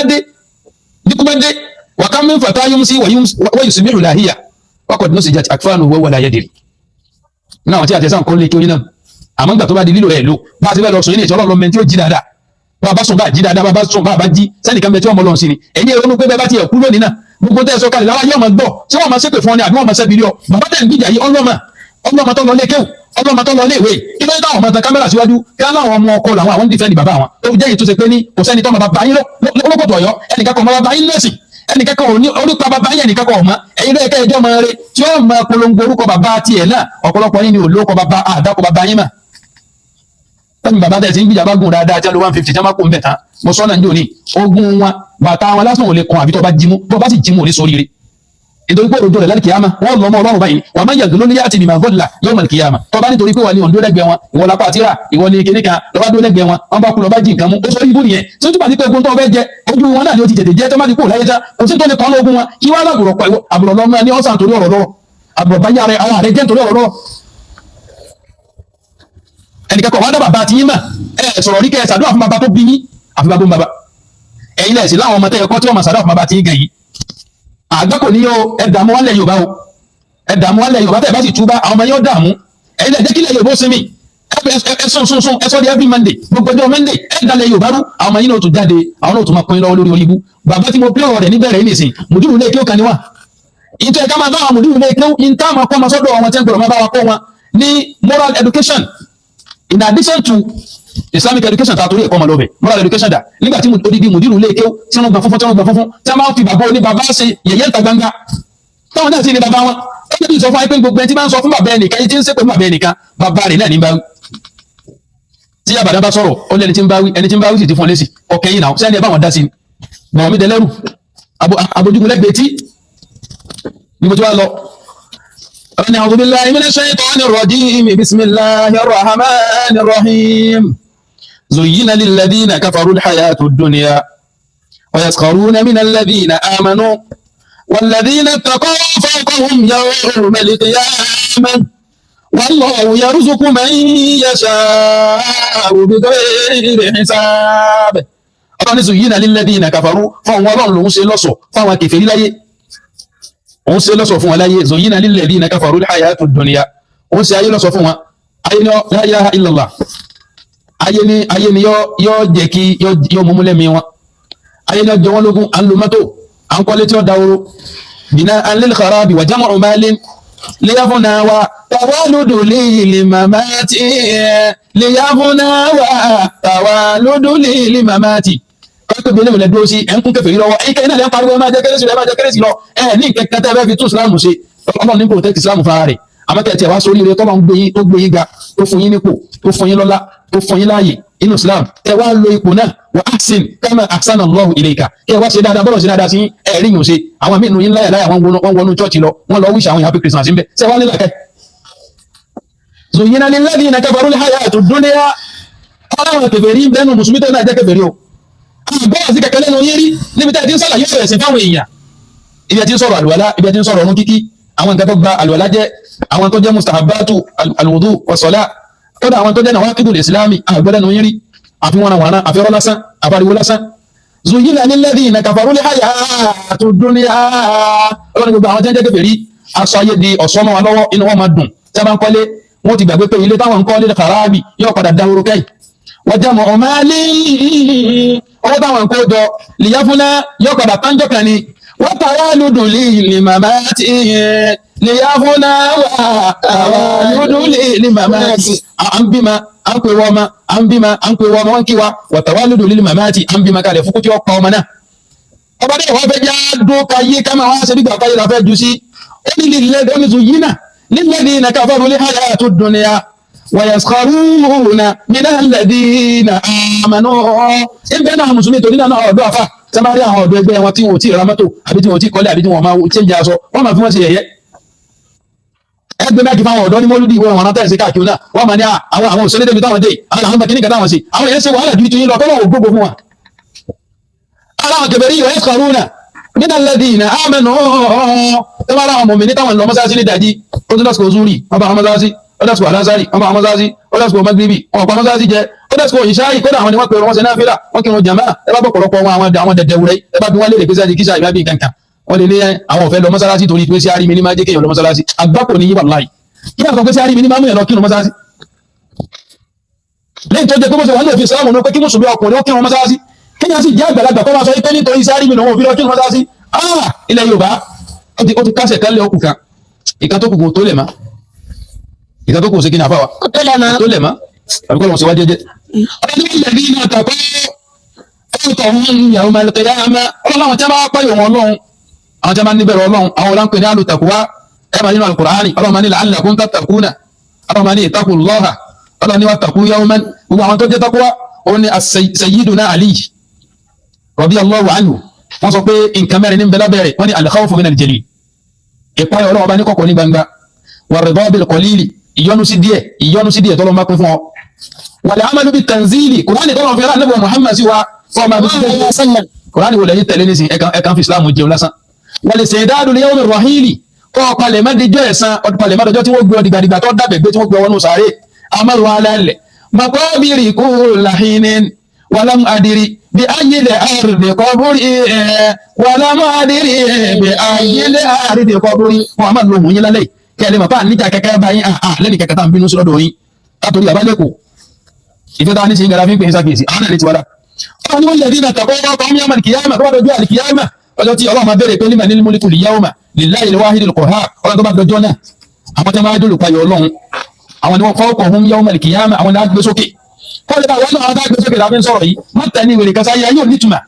bá dé wa kam min fata yumsi wa yusbihu lahiya wa qad nusijat akfanu wa huwa la yadri náà tí a tẹ̀sán kọ́ lé kí oyin náà àmọ́ gbà tó bá di lílo ẹ̀ lò bá a ti fẹ́ lọ sùn yín ní ìṣọ́lọ́ lọ́mọ tí ó jí dáadáa bá a bá sùn bá a jí dáadáa bá a bá sùn bá a bá jí sẹ́nìkan bẹ tí wọ́n mọ lọ́n sí ni ẹ̀yin ronú pé bẹ́ẹ̀ bá ti ẹ̀ kú lónìí náà gbogbo tẹ́ ẹ sọ kalẹ̀ lára yóò máa gbọ́ tí wọ́n máa ṣépè fún ọ ní àbí wọ́n máa ṣẹ́bi rí ọ bàbá tẹ̀ ń gbìjà yìí ọlọ́mọ tó lọ lé kéwù ọlọ́mọ tó lọ lé ìwé kí ló dé táwọn ọmọ tan kámẹ́rà síwájú kí láwọn ọmọ ọkọ làwọn àwọn ń dìfẹ́ǹdì bàbá wọn tó jẹ́ èyí tó ṣe pé ní kò sẹ́ni tó máa bá yín lọ́pọ̀tọ̀ ọ̀yọ́ ẹnìkan kan máa bá yín lẹ́sìn ẹnìkan kan orúkọ bàbá yín ẹnìkan kan ọ̀mọ́ ẹ̀yin ló yẹ kẹ́ ẹjọ́ máa re tí ó máa polongo orúkọ bàbá tiẹ̀ náà ọ̀pọ̀lọpọ̀ yín ni olóko bàbá àdàkọ bàbá yín mà tẹ́mi bàbá tẹ̀ sí ń gbìjà bá gùn dáadáa tí wọ́n lo 150 tí wọ́n máa kó ń bẹ̀ tán mo sọ́nà ń jò ní ogun wọn bàtà wọn lásán ò lè kan àbí tó bá jímú tó bá sì jímú ò ní sóríire nítorí pé òjò rẹ̀ láti kìyàmá wọ́n lọ ọmọ ọlọ́run báyìí wà má yàgò lóní yàtì bìmọ̀ gọ́dìlà yóò mọ̀ kìyàmá tó bá nítorí pé wà ní òǹdó lẹ́gbẹ̀ẹ́ wọn ìwọ lápá àtìrà ìwọ ní kíní kan lọ́wọ́ dó lẹ́gbẹ̀ẹ́ wọn wọn bá kú lọ bá jí nǹkan mú ó sọ ibú nìyẹn tí ó túbọ̀ sí pé ogun tó fẹ́ jẹ ojú wọn náà ni ó ti tètè jẹ tó má ti kú láyé já kò sí tó lè kàn lógun wọn kí wọ́n lábùrọ̀ pẹ̀lú àbùrọ̀ lọ́mọ ní ọ̀sán torí ọ̀rọ̀ lọ́wọ́ àbùrọ̀ bá yára àwọn àrẹ jẹ́ torí ọ̀rọ̀ lọ́wọ́ ẹnìkan kan wá dá bàbá àti yín mà ẹ sọ̀rọ̀ rí kẹ́ ẹ ṣàdúrà fún bàbá tó bí yín àfi bàbá ń bàbá ẹ̀yin náà sì láwọn ọmọ tẹ́ ẹ kọ́ tí wọ́n máa ṣàdúrà fún bàbá àti yín gan yìí àgbákò ní yóò ẹ̀dààmú wálẹ̀ Yorùbá o ẹ̀dààmú wálẹ̀ Yorùbá tẹ̀ bá sì túbá àwọn ọmọ yóò dààmú ẹ̀yin náà jẹ́ kílẹ̀ Yorùbá ó sinmi ẹ̀sùn ẹ̀sọ́ di every Monday gbogbo ọjọ́ Monday ẹ̀dàlẹ̀ Yorùbá rú àwọn ọmọ yín náà tún jáde àwọn náà tún máa pín lọ́wọ́ lórí orí ibú bàbá tí mo pín ọ̀rọ̀ rẹ̀ níbẹ̀rẹ̀ yìí nìsín mùdúrù ilé kéwù kan ni wà ìtọ́ ẹ̀ká máa bá àwọn mùdúrù ilé kéwù ìta máa kọ́ máa sọ́dọ̀ àwọn tẹ́ńpẹ̀rọ̀ máa bá wa kọ́ wọn ní moral education in addition to Islamic education ta torí ẹ̀kọ́ ọmọ lọ́bẹ̀ moral education dà nígbà tí odidi mùdúrù ilé kéwù tí wọ́n gbà fúnfún tí wọ́n máa fi bàbá oní bàbá ṣe yẹ̀yẹ́ ìta gbangba táwọn náà sì ní bàbá wọn ẹgbẹ́ bí sọ fún ayé pé gbogbo ẹni tí máa ń sọ fún bàbá ẹnìkan yìí tí ń ṣépè fún bàbá ẹnìkan bàbá rẹ̀ náà ní bá wí tí àbàdàn bá sọ̀rọ̀ ó lẹ́ni tí ń bá wí ẹni tí ń bá wí sì ti fún ọ lésì ọkẹ́ yìí náà sẹ́ni ẹ bá wọn dá sí ni bàwọn mi dẹlẹ́rù abojugun lẹ́gbẹ̀ẹ́ tí ni mo ti wá lọ. ọ̀rọ̀ ni a'udhu billahi minash shaytanir rajim bismillahir rahmanir rahim zuyyina lilladhina kafaru alhayatud dunya wa yaskharuna minal ladhina amanu والذين اتقوا فوقهم يوم القيامة والله يرزق من يشاء بغير حساب ọlọ́run ní zuyyina lilladhina kafaru fún àwọn ọlọ́run lòún ṣe lọ́ṣọ̀ọ́ fún àwọn kèfèrí láyé òun ṣe lọ́ṣọ̀ọ́ fún wọn láyé zuyyina lilladhina kafaru al-hayatud dunya òun ṣe ayé lọ́ṣọ̀ọ́ fún wọn ayé ní la ilaha illallah ayé ni yóò jẹ́ kí yóò mú lẹ́mí wọn ayé ní ọjọ́ wọn lógún à ń lo mọ́tò à ń kọ́lé tí ó dáwóró bina'an lil kharabi wa jam'u malin liyafuna wa tawaludu lil mamati liyafuna wa tawaludu lil mamati kọ́kọ́ bí ẹlẹ́mìnà dúró sí ẹ̀ńkún kẹfẹ́ yìí lọ́wọ́ ẹ̀yìn náà lẹ́yìn pariwo ẹ máa jẹ kérésì lọ ẹ máa jẹ kérésì lọ ẹ̀ ní nǹkan tẹ́ ẹ fẹ́ fi tún ìsìlámù ṣe ọlọ́run ní protect ìsìlámù fara rẹ̀ àmọ́ tẹ̀ wá sórí rẹ̀ tọ́lọ́ tó gbé yín ga tó fún yín nípò tó fún yín lọ́lá tó fún yín láàyè inú islam tẹ̀ wá lo ipò náà wa ahsin kama ahsana Allahu ilayka kí ẹ wá ṣe dáadáa bọ́lọ̀ ṣe dáadáa sí ẹ̀rí yìí ṣe àwọn míì nù yín láyà wọ́n wọnú chọ́ọ̀chì lọ wọ́n lọ wíṣ àwọn happy Christmas ń bẹ̀ ṣe wá nílà kẹ́ zuyyina lilladhina kafaru al-hayatud dunya ọlọ́run kèfèrí bẹ́nu mùsùlùmí tó náà jẹ́ kèfèrí o àgbọ́n sí kẹ̀kẹ́ lẹ́nu yín rí níbi tẹ́ ẹ ti ń sàlàyé ọ̀rọ̀ ẹ̀sìn fáwọn èèyàn ibi ẹ ti ń sọ̀rọ̀ àlùwàlá ibi ẹ ti ń sọ̀rọ̀ ọ̀run kíkí àwọn nǹkan tó gba àlùwàlá jẹ́ àwọn tó jẹ́ mustahabatu alwudu was-salat kódà àwọn tó jẹ́ nawaqidul islami àgbọ́ lẹ́nu yín rí àfihàn àwọn àfihàn lásán àfariwo lásán zuyyina lilladhina kafaru al-hayatud dunya ọlọ́run gbogbo àwọn jẹ́ kèfèrí aṣọ ayé di ọ̀ṣọ́ mọ́ wa lọ́wọ́ inú wọn máa dùn tí a bá ń kọ́lé wọn ti gbàgbé pé ilé táwọn ń kọ́ lé kàráàbì yóò padà dáhùrú kẹ́yìn wọ́jà mọ̀ ọ̀málí owó táwọn kó jọ lìyáfúnná yóò padà tánjọ́ kan ni wọ́n tàwa lùdùn lè màmá tí lìyáfúnná wà tàwa lùdùn lè màmá tí à ń bímọ à ń pè wọ́n ọmọ à ń bímọ à ń pè wọ́n ọmọ wọn kí wa wọ́n tàwa lùdùn lè màmá tí à ń bímọ kalẹ̀ fúkú tí ó pa ọmọ náà. ọba dé wọ́n fẹ́ já dún káyé ká máa wá ṣe nígbà káyé la fẹ́ ju sí ó ní lílẹ̀ ó ní zuyyina lilladhina kafaru al-hayatud dunya ويسخرون من الذين آمنوا إن بين المسلمين تقولين أنا أدعو أفا سماري أنا أدعو أبي أنا تيمو تي رامتو أبي تيمو تي كولي أبي تيمو ما تيجي أسو وما في مسيح ẹgbẹ́ mẹ́kì fáwọn ọ̀dọ́ ní mọ́lúdì ìwé wọn tẹ́ẹ̀sì káàkiri náà wọ́n máa ní àwọn òṣèlú débi táwọn dé àwọn bàkínì kẹta wọn sí àwọn èyí ṣe wàhálà ju yín lọ tọ́lọ̀ ògbógbó fún wa. aláwọn kẹfẹ́rí yóò ẹ̀ kọrúnà nínú alladhina amanu tó bá láwọn mọ̀mí ní táwọn lọ mọ́sáàsì ní ìdajì ó tún lọ́sùkò zúrì wọ́n bá wọn mọ́sáàsì ọdásùkò alásárì wọn bá wọn mọ́sáàsì ọdásùkò magribi wọn pa mọ́sáàsì jẹ ọdásùkò ìṣáì kódà àwọn ni wọ́n pè wọ́n ṣe náfílà wọ́n kírun jàmá ẹ bá bọ̀pọ̀lọpọ̀ wọn àwọn dẹ̀dẹ̀wúrẹ́ ẹ bá bí wọ́n lè rè pèsè kíṣà ìbá bí kankan wọ́n lè ní àwọn òfẹ́ lọ mọ́sáàsì torí pé sí àrími ní máa jẹ́ kéèyàn lọ mọ́sáàsì àgbákò ní yíwà láì kí wọ́n sọ pé sí àrími ní máa mú yẹn lọ kírun mọ́sáàsì lẹ́yìn tó jẹ́ pé mọ́sọ̀ wọn lè fi ìsìlámù ní pé kí mùsùlùmí ọkùnrin ó kírun mọ́sáàsì kéèyàn sì jẹ́ àgbàlagbà tó máa sọ pé nítorí sí àrími lòun ò fi lọ kírun mọ́sáàsì ilẹ̀ Yorùbá ó ti kásẹ̀ kálẹ̀ ọkùn kan ìka tó kù tó lè má ìka tó kù sí kí ni àfáwà tó lè má àbíkọ́ lọ́wọ́ sí wá jẹ́jẹ́ ọdún ilẹ̀ bí iná tàkọ́ ẹ̀kọ́ wọn yàwó máa lọ́tẹ̀ yáàmá ọlọ́run tí a máa pààyàn wọn Ọlọ́run àwọn tí a máa níbẹ̀rẹ̀ Ọlọ́run àwọn ọlọ́run pè ní alùtàkùwá ẹ máa nínú Al-Qur'ani ọlọ́run máa ní la'allakum tattaquna ọlọ́run máa ní ittaqullaha ọlọ́run ní wattaqu yawman gbogbo àwọn tó jẹ́ takuwa òun ni Sayyiduna Ali radiyallahu anhu wọ́n sọ pé nǹkan mẹ́rin ní ń bẹ lábẹ́rẹ̀ wọ́n ní al-khawfu min al-jalil ìpáyà ọlọ́run bá ní kọ̀kọ̀ ní gbangba war-ridha bil-qalili ìyọnu sí díẹ̀ tọ́lọ́ máa pín fún ọ wal-amalu bit-tanzili kùránì tọ́lọ́ fi rán Ànábì Muhammad sí wa fọ́ọ̀mà bí kùránì wò lẹ́yìn tẹ̀lé nísìn ẹ̀kan fi Islam jẹun lásán wal-isti'dadu li yawmi ar-rahili kọ́ ọ̀pàlẹ̀ mẹ́dẹjọ́ ẹ̀sán ọ̀pàlẹ̀ mẹ́dẹjọ́ tí wọ́n gbé ọdìgbàdìgbà tó dàbẹ̀ gbé tí wọ́n gbé ọwọ́nù sáré amalu alálẹ̀ maqabiri kulla hinin walam adiri bí ayílẹ̀ àrídẹ̀ kọbúrí walam adiri bí ayílẹ̀ àrídẹ̀ kọbúrí wọn a máa lo òun yín lálẹ́ kẹlẹ̀ mọ̀ fáà níjà kẹkẹ báyìí lẹ́nì kẹkẹ tá ń bínú sí lọ́dọ̀ yín látòrí àbálẹ́kọ̀ ìfẹ́ tá ní sí ìgbàlá fi ń pè é sákèsí àwọn àlè ti wádà ọ̀rọ̀ ni wọ́n lè rí nà tàkọ́ ọkọ̀ ọmọ yàmà kìyàmà tó bá dojú àlìkìyàmà ọjọ́ tí Ọlọ́run máa bẹ̀rẹ̀ pé liman al-mulku al-yawma lillahi al-wahid al-qahhar ọlọ́run tó bá dọjọ́ náà àwọn tí wọ́n máa dúró payọ̀ Ọlọ́run àwọn ni wọ́n fawqahum yawma al-qiyamah àwọn ni wọ́n gbé sókè kọ́lé bá wọn náà wọ́n gbé sókè láfi ń sọ̀rọ̀ yìí má tẹ̀ ní ìwèrè kásá yóò nítumà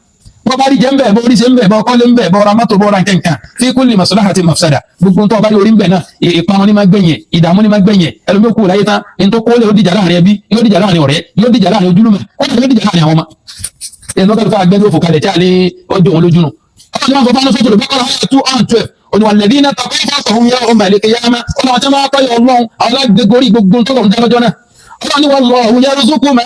wọ́n bá rí jẹ́ ń bẹ̀ bọ́ orí ṣe ń bẹ̀ bọ́ kọ́lé ń bẹ̀ bọ́ ra mọ́tò bọ́ ra nǹkan fi kulli maslahati mafsada gbogbo tó bá rí orí ń bẹ̀ náà ìparun ní máa gbẹ̀yìn ìdààmú ní máa gbẹ̀yìn ẹlòmíì kú láyé tán ní tó kólé ó dìjà láàrin ẹbí yóò dìjà láàrin ọ̀rẹ́ yóò dìjà láàrin ojúlùmọ̀ ó dìjà láàrin àwọn ọmọ ẹni tó kẹ́lifà gbẹ́ni òfò kalẹ̀ tí a lé ọjọ́ òun lójú nù ọlọ́run máa fọ́fánà sọ́tò lùbọ́kọ́rọ̀ ayé 212 oníwàlẹ́dínà tàbí fọ́sọ̀hún yá ọmọ ìlẹ́kẹ̀ yáma ọlọ́run tí wọ́n pẹ́ ọlọ́run alágbègorí gbogbo tó lọ́run dájọ́ náà ọlọ́run wallahu yarzuqu man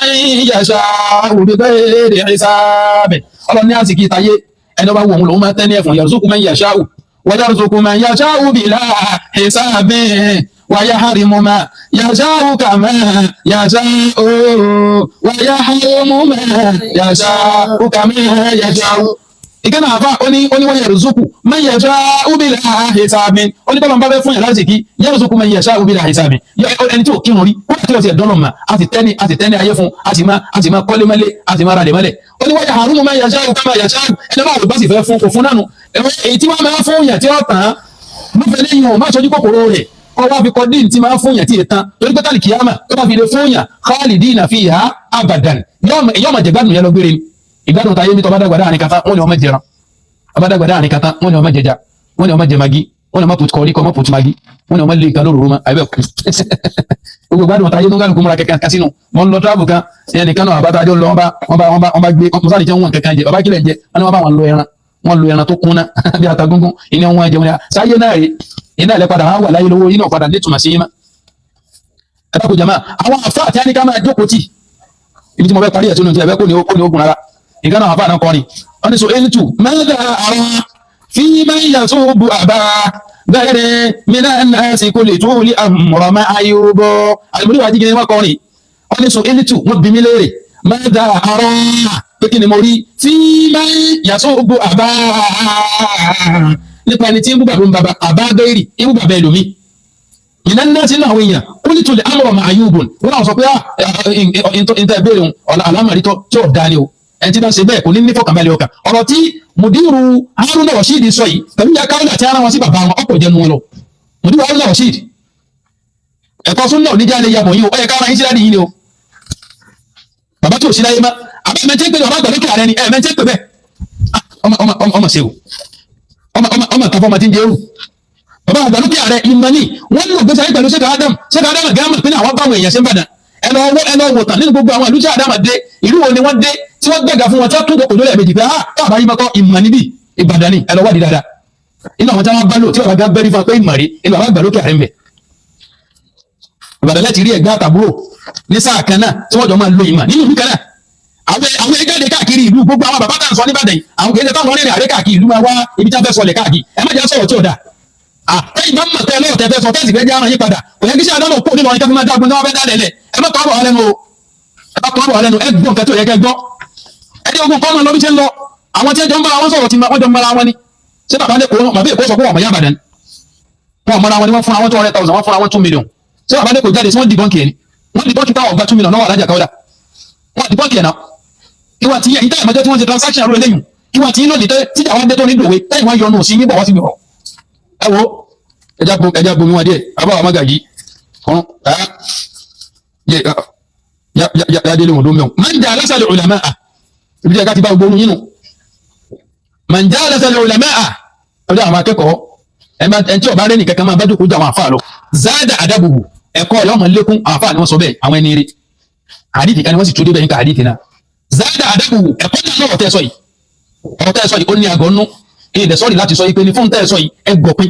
yasha'u bighayri hisab ọlọ́run ní àsìkò ìtayé ẹni ọba wọ̀n lòun máa tẹ́ ní ẹ̀fọn yarzuqu man yasha'u wa yarzuqu man yasha'u bila hisab ويحرم ما يشاء كما يشاء ويحرم ما يشاء كما يشاء. ìkànnì àfa oníwọ̀n yẹrùsùkù man yasha'u bila hisabin oníbọ̀lọ̀ bá fẹ́ fún yàrá ìsìnkí yẹrùsùkù man yasha'u bila hisabin ẹni tí ò kírun rí kó àti ọ̀sẹ̀ dọ́nà mà á ti tẹ́ni ayé fún a sì máa kọ́lé mọ́lé a sì máa ralẹ̀ mọ́lẹ̀ oníwọ̀n yahrumu man yasha'u kama yasha'u ẹni bá wò bá sì fẹ́ fún kò fún nánu èyí tí wọ́n máa fún yàn tí wọ́n tàn án má fẹ́ lẹ́yìn o má sọjú kòkòrò rẹ̀ kọ́ wá fi kọ́ dín tí máa fún yàn tí ì tán torí pé tálì kìyàmà tó bá fi lè fún yàn khalidina fiha abadan yọ́ọ̀mọ̀ jẹ̀gbádùn yẹn lọ gbére ìgbádùn táyé mi tó bá dàgbà dáhàrin kata wọ́n ní ọmọ jẹran abadagba dáhàrin kata wọ́n ní ọmọ jẹja wọ́n ní ọmọ jẹ magi wọ́n ní ọmọ put kọrí kọ́ ọmọ put magi wọ́n ní ọmọ lè kan lóru ma àbẹ̀ kú gbogbo gbádùn táyé tó ń kálukú múra kẹkẹ kasínú wọn lọ tíráàbù kan ẹnì kan náà àbáta àjọ lọ wọn bá gbé ọmọ sáré jẹ wọn kẹkẹ jẹ bàbá kílẹ̀ jẹ wọn bá wọn lo ẹran tó kúnná bí ata gúngún ìní wọn jẹ wọn yà sáyé náà rí iná ilẹ̀ padà wọn wà láyé lówó iná padà nítumọ̀ sí yíma ẹ̀dá kò jama àwọn àfa àti ẹni ká máa jókòó tì ibi tí mo fẹ́ parí ẹ̀ tó nìyẹn ẹ̀bẹ́ kò ní ogun rárá ìgbà náà àfa náà kọrin wọn ni so elitu mẹ́ta àwọn fi máa ń yà tó bu àbá bẹ́ẹ̀rẹ̀ mìíràn náà sì kò lè tó lé àmọ̀ràn máa ayúbọ àlùmọ́lẹ́ wàá jíjẹ wọn kọrin wọn ni so elitu wọn bí mi léèrè mẹ́ta àwọn pé kí ni mo rí fi máa ń yà tó bu àbá nípa ẹni tí ń bú bàbá àbá bẹ́ẹ̀rì ń bú bàbá ẹlòmí ìnáni náà ti ń àwọn èèyàn ó ní tòlẹ̀ àmọ̀ràn máa ayúbọ wọn náà sọ pé ìtẹ̀ ìbéèrè alámàrí tí ò dání o ẹni tí náà ṣe bẹ́ẹ̀ kò ní nífọ̀kànbalẹ̀ ọkàn ọ̀rọ̀ tí mùdírù Haruna Rasheed sọ yìí pẹ̀lú ìyá káwọn àti ara wọn sí bàbá wọn ọ̀pọ̀ jẹnu wọn lọ mùdírù Haruna Rasheed ẹ̀kọ́ súnmọ́ oníjà lè yàbọ̀ yìí o ọ̀yẹ̀ káwọn yín sí láti yìí ni o bàbá tí ò sí láyé má àbẹ́ mẹ́tẹ́ pé ọba àgbàlókè ààrẹ ni ẹ̀ mẹ́tẹ́ pé bẹ́ẹ̀ ọmọ ṣe o ọmọ kan fọmọ tí ń jẹ eru bàbá àgbàlókè ààrẹ ìmọ̀ni wọ́n lò gbèsè ayé pẹ̀lú Sheikh Adam gẹ́gẹ́ pé àwọn báwọn èèyàn ṣe ń bàdàn ẹ lọ wò tán nínú gbogbo àwọn ìlú tí Adam dé ìlú wo ni wọ́n dé tí wọ́n gbẹ̀gà fún wọn tí wọ́n tún kòkòrò lẹ́ẹ̀mejì pé káàbá yìí mọ́kọ́ ìmọ̀ níbí Ìbàdàn ni ẹ lọ wádìí dáadáa inú àwọn tí wọ́n bá lò tí wọ́n bá bẹ́rí fún wọn pé ìmọ̀ rí inú àwọn àgbàlókè ààrẹ ń bẹ̀ Ìbàdàn láti rí ẹ̀gbẹ́ àtàbúrò ní sáà kan náà tí wọ́n jọ máa lo ìmọ̀ nínú ìlú kan náà àwọn ẹgbẹ́ káàkiri ìlú gbogbo àwọn bàbá tá à ń sọ níbàdàn yìí àwọn kìí ṣe táwọn rìnrìn àrẹ káàkiri ìlú máa wá ibi tí wọ́n fẹ́ sọlẹ̀ káàkiri ẹ má jẹ́ sọ̀rọ̀ tí ò dáa àtẹ́yìn bá mọ̀ tẹ́ lọ́wọ́ tẹ́ fẹ́ sọ tẹ́sì fẹ́ jẹ́ àrùn yí padà kò yẹ kí sẹ́ àdánù kó nínú ọ̀rìn kẹfì máa dágun tí wọ́n fẹ́ dá lẹ̀lẹ̀ ẹ má tọ́ àbọ̀ lẹ́nu o ẹ bá tọ́ àbọ̀ lẹ́nu ẹ gbọ́n kẹtọ́ yẹ kẹ gbọ́ ẹ jẹ́ ogun kọ́mọ lọ́bí ṣe ń lọ àwọn tí ẹjọ́ ń bára wọn sọ̀rọ̀ tí wọ́n jọ ń bára wọn ni ṣé bàbá lè kó bàbá èkó sọ pé wọ́n mọ̀ yábàdàn wọn mọ̀ra wọn ni wọ́n fún àwọn 200,000 wọ́n fún àwọn 2 million ṣé bàbá lè kó jáde sí wọ́n dìbọ́ǹkì ẹ̀ ni wọ́n dìbọ́ǹkì táwọn ọgbà 2 million náà wà lájà káwọ́dà wọ́n dìbọ́ǹkì ẹ̀ náà ìwà tí yẹn táyà mọ́jọ́ tí wọ́n ṣe transaction àrò eléyìí ìwà tí lónìí tíjà wọn dé tó ní ìdòwe táyà wọn yọnu sí níbọ̀ wọ́n sí bọ̀ ẹ wo ẹja bomi wọn díẹ̀ abáwọ̀ magaji kan yá délé wọn ló mẹ́wọ̀n man jalasa al-ulama'a ibi tí ẹ̀ka ti bá gbogbo yín nù man jalasa al-ulama'a ọjọ́ àwọn akẹ́kọ̀ọ́ ẹ̀ tí ọba rẹ̀ nìkan kan máa bá jókòó jọ àwọn àfáà lọ zada adabuhu ẹ̀kọ́ ọ̀yọ́ ọmọ lékún àwọn àfáà ni wọ́n sọ bẹ́ẹ̀ àwọn ẹni rí àdìtì kan ni wọ́n sì tún dé bẹ́ẹ̀ ní ká àdìtì náà zada adabuhu ẹ̀kọ́ náà ọ̀rọ̀ tẹ́ sọ yìí ó ní àgọ́ nú ilẹ̀ sọ́ọ̀rì láti sọ yìí pé ní fún tẹ́ sọ yìí ẹ gbọ̀pin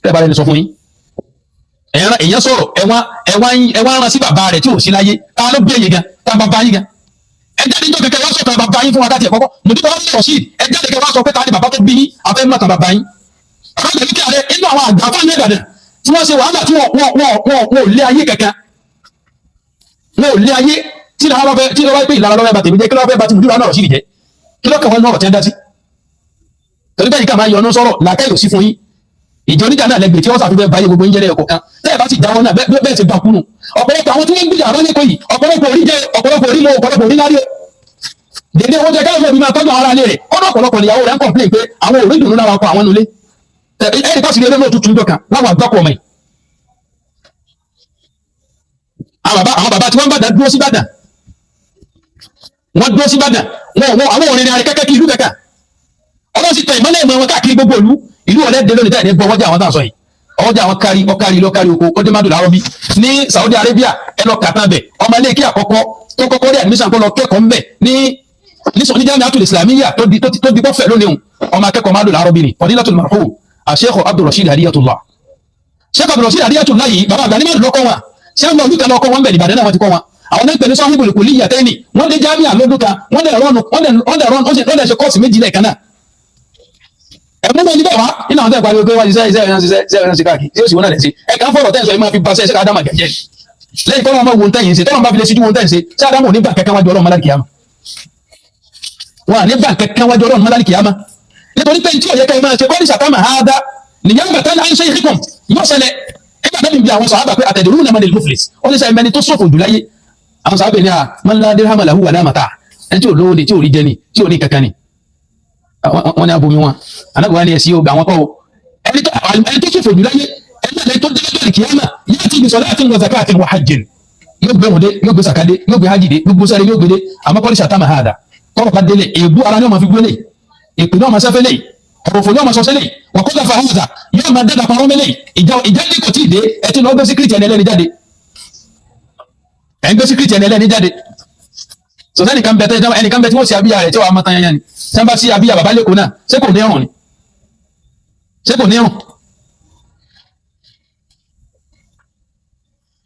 tẹ́ bá rẹ̀ sọ fún yín èèyàn sọ̀rọ̀ ẹ̀wá rán sí bàbá rẹ̀ tí ò sí láyé ta ló bí èyí gan ta bàbá yín gan ẹ jáde níjọ́ kẹkẹ wá sọ kan bàbá yín fún wa láti ẹ̀kọ́kọ́ mùdí bàbá sọ̀rọ̀ sí ẹ jáde kẹkẹ wá sọ pé ta ni bàbá tó bí yín afẹ́ mọ̀ kan bàbá yín bàbá tẹ̀lé kí ààrẹ inú àwọn àgbà fún Ìbàdàn tí wọ́n ṣe wàhálà tí wọ́n ò lé ayé kankan wọ́n ò lé ayé tí lọ́wọ́ pé ìlànà lọ́wọ́ bá tèmi jẹ́ kí lọ́wọ́ bá ti mùdí náà sí ìjẹ́ kí lọ́kàn wọn náà tẹ́ dá sí torí bẹ́ẹ̀ ni ká máa yọnu sọ̀rọ̀ làákàyò sí fún yín ìjọ níjà náà lẹ́gbẹ̀ẹ́ tí wọ́n sàfihàn báyé gbogbo ń jẹ́rẹ́ ẹ̀kọ́ kan tẹ́ẹ̀ bá sì jáwọ́ náà bẹ́ẹ̀ ti gbàkúnù ọ̀pọ̀lọpọ̀ àwọn tí wọ́n ń gbìyànjú àwọn ẹ̀kọ́ yìí ọ̀pọ̀lọpọ̀ orí jẹ́ ọ̀pọ̀lọpọ̀ orí lọ ọ̀pọ̀lọpọ̀ orí lárí dèdè owó jẹ káyọ̀ bí máa tọ́jú àwọn ará ilé rẹ̀ ọ̀nà ọ̀pọ̀lọpọ̀ ìyàwó rẹ̀ ń kọ̀m̀plé pé àwọn òrí ìdùnnú lára ọkọ̀ àwọn nulẹ̀ ẹ̀rí pàṣẹ ilé náà tuntun jọkàn láwọn àgbàkọ̀ ọmọ yìí àwọn bàbá tí wọ́n bàdàn dúró sí bàdàn wọ́n dúró sí bàdàn àwọn òrìnrìn àrẹ kẹ́kẹ́ kí ìlú kẹ́kẹ́ ọlọ́sì tẹ ìmọ́lẹ̀ ìmọ̀ wọn káàkiri gbogbo ìlú ọ̀lẹ́ dé lónìí tẹ́ẹ̀ ní gbọ́ ọjà àwọn tàà sọ yìí ọjà àwọn ọkárí oko ó dé mádùn láàrọ̀ bí ní Saudi Arabia ẹlọ kàtà bẹ̀ ọmọ ilé kí àkọ́kọ́ tó kọ́kọ́ rí admission kọ́ lọ kẹ́kọ̀ọ́ mbẹ̀ ní Jami'atul Islamiyya tó di bọ́fẹ̀ lónìí ọmọ akẹ́kọ̀ọ́ mádùn láàrọ̀ bí ni Fadilatul Marhum Sheikh Abdul Rashid Hadiyatullah Sheikh Abdul Rashid Hadiyatullah yìí bàbá àgbà ní mádùn lọ́kọ́ wọn ṣé wọn lọ́dún kan lọ́kọ́ wọn bẹ̀ Ìbàdàn náà wọn ti kọ́ wọn àwọn náà pẹ̀lú sahibul kulliyataini wọ́n dé Jami'a lọ́dún kan wọ́n dẹ̀ ṣe kọ́ọ̀sì méjì lẹ́ẹ̀kan náà ẹ̀mú náà níbẹ̀ wá nínú àwọn tẹ́ ìpariwo pé wọ́n iṣẹ́ ìrìnàṣẹ́ káàkiri tí ó sì wọ́n náà lẹ̀ sí ẹ̀ka ń fọ̀rọ̀ tẹ́ǹsọ̀ yìí máa fi ba ṣẹ́ Ádámù gẹ̀jẹ̀ lẹ́yìn tọ́lọ́ ọmọ wo ń tẹ̀yìn ṣe tọ́lọ́ bá fi lè ṣíjú wo ń tẹ̀yìn ṣe ṣé Ádámù ò ní gbà kẹ́kẹ́ wájú Ọlọ́run mọ́lá kìyàmá wọn à ní gbà kẹ́kẹ́ wájú Ọlọ́run mọ́lá kìyàmá nítorí pé tí ò yẹ kẹ́ máa ṣe kọ́ni ṣàtàmà áádá nìyẹn bàtà náà ń ṣe ìrìkùn yóò ṣẹlẹ̀ ẹgbẹ́ àdébí bí àwọn sọ̀hábà pé àtẹ̀dẹ̀rú náà mọ́ni muflis ó ní sẹ́yìn mẹ́ni tó sọ̀fò jù láyé àwọn sọ̀hábà ní à man la dirhama lahu wala mata ẹni tí ò lówó ni tí ò rí jẹ ni tí ò ní kankan ni wọ́n ní abomi wọn anábìwá ni ẹ̀sìn ọgbà wọn kọ́ ẹni tó sọ̀fò jù láyé ẹni tó dé lọ́jọ́ ìkìyàmà yóò ti gbèsò láti wọ zakatin wa hajjin yóò gbé wọn dé yóò gbé sàkádé yóò gbé hajj dé gbogbo sáré yóò gbé dé àmọ́ kọ́ni ṣàtàmà hàdà kọ́rọ̀ ká délé èébú ara ni wọ́n máa fi gbélé èpè náà máa sẹ́fẹ́lé ọ̀rọ̀fọ̀ náà máa sọ sílẹ̀ wọ́n kó dáfa hàdà yóò máa dẹ́dà parọ́ mẹ́lẹ̀ ìjà ní kò tí ì dé ẹ ti lọ gbé síkírìtì ẹni ẹlẹ́ni jáde ẹ̀ ń gbé síkírìtì ẹni ẹlẹ́ni jáde sọ̀tẹ́ ẹnìkan bẹ tí wọ́n ṣe abíyá rẹ̀ tí wọ́n á máa tan yanyan ni tí wọ́n bá sí abíyá bàbá lẹ́kọ̀ọ́ náà ṣé kò ní ẹ̀rùn ni ṣé kò ní ẹ̀rùn.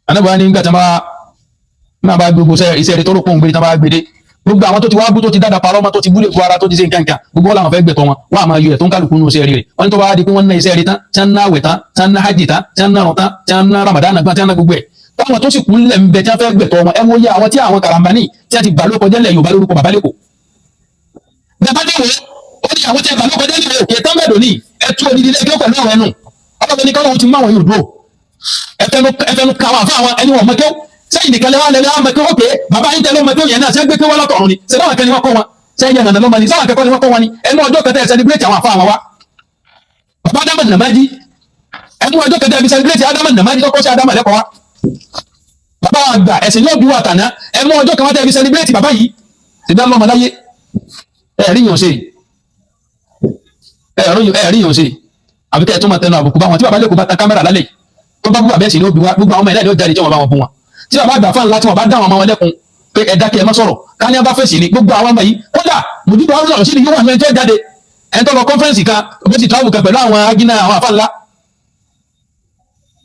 anábọ̀ ní nígbà tí wọ́n bá gbogbo iṣẹ́ rẹ̀ tó rò pọ̀ ń gbé tí wọ́n bá gbé dé gbogbo àwọn tó ti wá bú tó ti dáadáa parọ́ mọ́ tó ti búlé bu ara tó ti ṣe nǹkan gbogbo wọn làwọn fẹ́ gbẹ̀tọ̀ wọn wọn àmọ́ ayọ̀ ẹ̀ tó ń kálukú nù iṣẹ́ rẹ̀ wọ́n ní tó bá di pé wọ́n ná iṣẹ́ rẹ̀ tán tí wọ́n ná àwẹ̀ tán tí wọ́n ná hajj tán tí wọ́n ná rọ̀ tán tí wọ́n ná ramadan gbọ́n tí wọ́n ná gbogbo ẹ̀ táwọn tó sì kú lẹ̀ ń bẹ tí wọ́n fẹ́ gbẹ̀tọ̀ wọn ẹ wo yẹ àwọn tí àwọn karambani tí wọ́n ti bà lóko jẹ́lẹ̀ Yorùbá lórúkọ bàbá lẹ́kọ̀ọ́ bàbá dẹ́wọ̀ ó ní àwọn tí wọ́n bà lóko jẹ́lẹ̀ òkè tán bẹ̀rẹ̀ ní ẹtú odidi lẹ́gbẹ́ pẹ̀lú àwọn ẹnu ọlọ́run ní káwọn ti mú àwọn yóò dúró ẹfẹnu káwọn àfa àwọn ẹni wọn mọ́kẹ́ sẹ́yìn nìkan lẹ́wọ́ lẹ́wọ́ àwọn mọ́kẹ́ òkè bàbá yín tẹ́lẹ̀ mọ́kẹ́ yẹn náà sẹ́ gbé kéwọ́ lọ́tọ̀ọ̀run ni sẹ́ báwọn kẹ́ni wọ́n kọ́ wọn sẹ́yìn yẹn nànà ni sáwọn akẹ́kọ̀ọ́ ni wọ́n kọ́ wọn ni ẹnu ọjọ́ kẹtẹ́ ẹ̀ sẹ́lẹ̀bírẹ̀tì àwọn àfa àwọn wa bàbá Ádámù Nàmájí ẹnu ọjọ́ kẹtẹ́ ẹ̀ sẹ́lẹ̀bírẹ̀tì Ádámù Nàmájí tó kọ́ sí Ádámù lẹ́kọ̀ọ́ wa bàbá àgbà ẹ̀sìn yóò bí wà tàná ẹnu ọjọ́ kan wá tẹ́ ẹ̀ sẹ́lẹ̀bírẹ̀tì bàbá yìí ti dá lọ́mọ láyé ẹ̀rí yàn ṣe ẹ̀rí yàn ṣe àbíkẹ́ ẹ̀ tó máa tẹnu àbùkù bá wọn tí bàbá lẹ́kọ̀ọ́ bá ta kámẹ́rà lálẹ́ tó bá bú bàbá ẹ̀sìn ní òbí wa gbogbo àwọn ọmọ ẹ̀dá ìlú jáde tí wọ́n bá wọn bú wọn tí bàbá àgbà fáwọn láti wọn bá dá àwọn ọmọ wọn lẹ́kùn pé ẹ̀dá kí ẹ má sọ̀rọ̀ ká ní abá fèsì ní gbogbo àwọn ọmọ yìí kódà mùdúgbò àwọn ọ̀rọ̀ sí ni yóò wà ní ẹjọ́ jáde ẹ̀ tó lọ kọ́nfẹ́rẹ́nsì kan bó ti travel kan pẹ̀lú àwọn agínà àwọn àfáàlá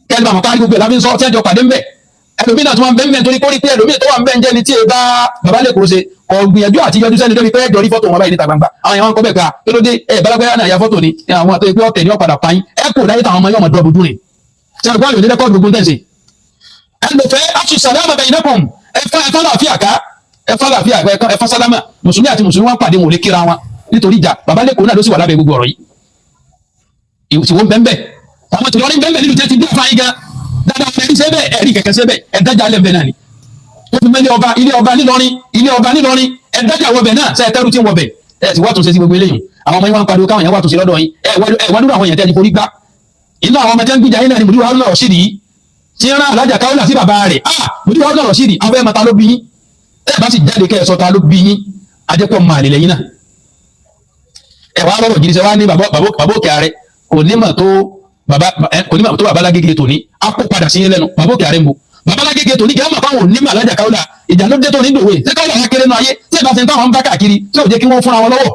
kẹ́lí bàmọ̀ kárí gbogbo ẹ̀ láfi ń sọ tí ẹjọ́ pàdé ń bẹ̀ ẹlòmíì náà tí wọ́n ń bẹ́ ń bẹ́ nítorí kórìí pé ẹlòmíì tó wà ń bẹ́ ń jẹ́ ni tí ẹ bá bàbá lè kó ṣe ọ̀gbìyànjú àti yọjú sẹ́ni lórí pé ẹjọ́ rí fọ́tò wọn báyìí níta gbangba àwọn èèyàn wọn kọ́ bẹ́ẹ̀ ká kí ló dé ẹ balagbaya náà ya fọ́tò ni àwọn àti pé ọ̀tẹ̀ ni ọ̀padà pààyàn ẹ kò láyé táwọn ọmọ yóò mọ̀ dọ́ọ̀bù dún ni sẹ́ni kó àyò nílẹ̀kọ́ gbogbo tẹ̀sí ẹ lò fẹ́ aṣọ sàlámà bẹ̀yìn nẹ́kùn ẹ̀fọ́ làáfíà ká ẹ̀fọ́ sálámà mùsùlùmí àti mùsùlùmí wọn pàdé wọn ò lè kíra wọn nítorí ìjà bàbá lẹ́kọ̀ọ́ náà ló sì wà lábẹ́ gbogbo ọ̀rọ̀ yìí ìwọ́n bẹ́ẹ̀ àwọn tòlọ́rí bẹ́ẹ̀ nínú tẹ́tí bí àfáàyí gan dáadáa ẹ̀rí sẹ́bẹ̀ ẹ̀rí kẹ̀kẹ́ sẹ́bẹ̀ ẹ̀dájà lẹ́bẹ̀ náà ni ó fi mẹ́lẹ̀ ilé ọba nílọrin ẹ̀dájà wọbẹ̀ náà sẹ́ ẹ̀tẹ́rù tí ń wọbẹ̀ ẹ̀ ti wá tún ṣe sí gbogbo eléyìí àwọn ọmọ yín wá ń pariwo káwọn yẹn wá tún ṣe lọ́dọ̀ yín ẹ̀ wá dúró àwọn èèyàn tẹ́ ẹni forí gbá inú àwọn ọmọ tẹ́ ń gbìjà yín náà ni mùdíwà ọlọ́rọ̀ sí nìyí tí ń rán alájà káwọ́lá sí bàbá rẹ̀ mùdíwà ọlọ́rọ̀ sí ni àwọn fẹ́ẹ́ máa ta ló bí yín ẹ̀ bá sì jáde kẹ́ ẹ̀ sọ ta ló bí yín ajẹ́pọ̀ máa lè lẹ́yìn náà ẹ̀ wá rọrọ̀ gidi sẹ́ wá ní bàbá òkè ààrẹ kò ní mà tó bàbá lágége tòní á kó padà sí yín lẹ́nu bàbá òkè ààrẹ ń bo bàbá lágége tòní kí wọ́n mọ̀ fáwọn onímọ̀ alájà káwọ́lá ìjà ló dé tó ní dòwe ṣé káwọ́lá wọn kéré nú ayé tí ẹ̀ bá ti ń táwọn ń bá káàkiri tí ò jẹ́ kí wọ́n fúnra wọn lọ́wọ́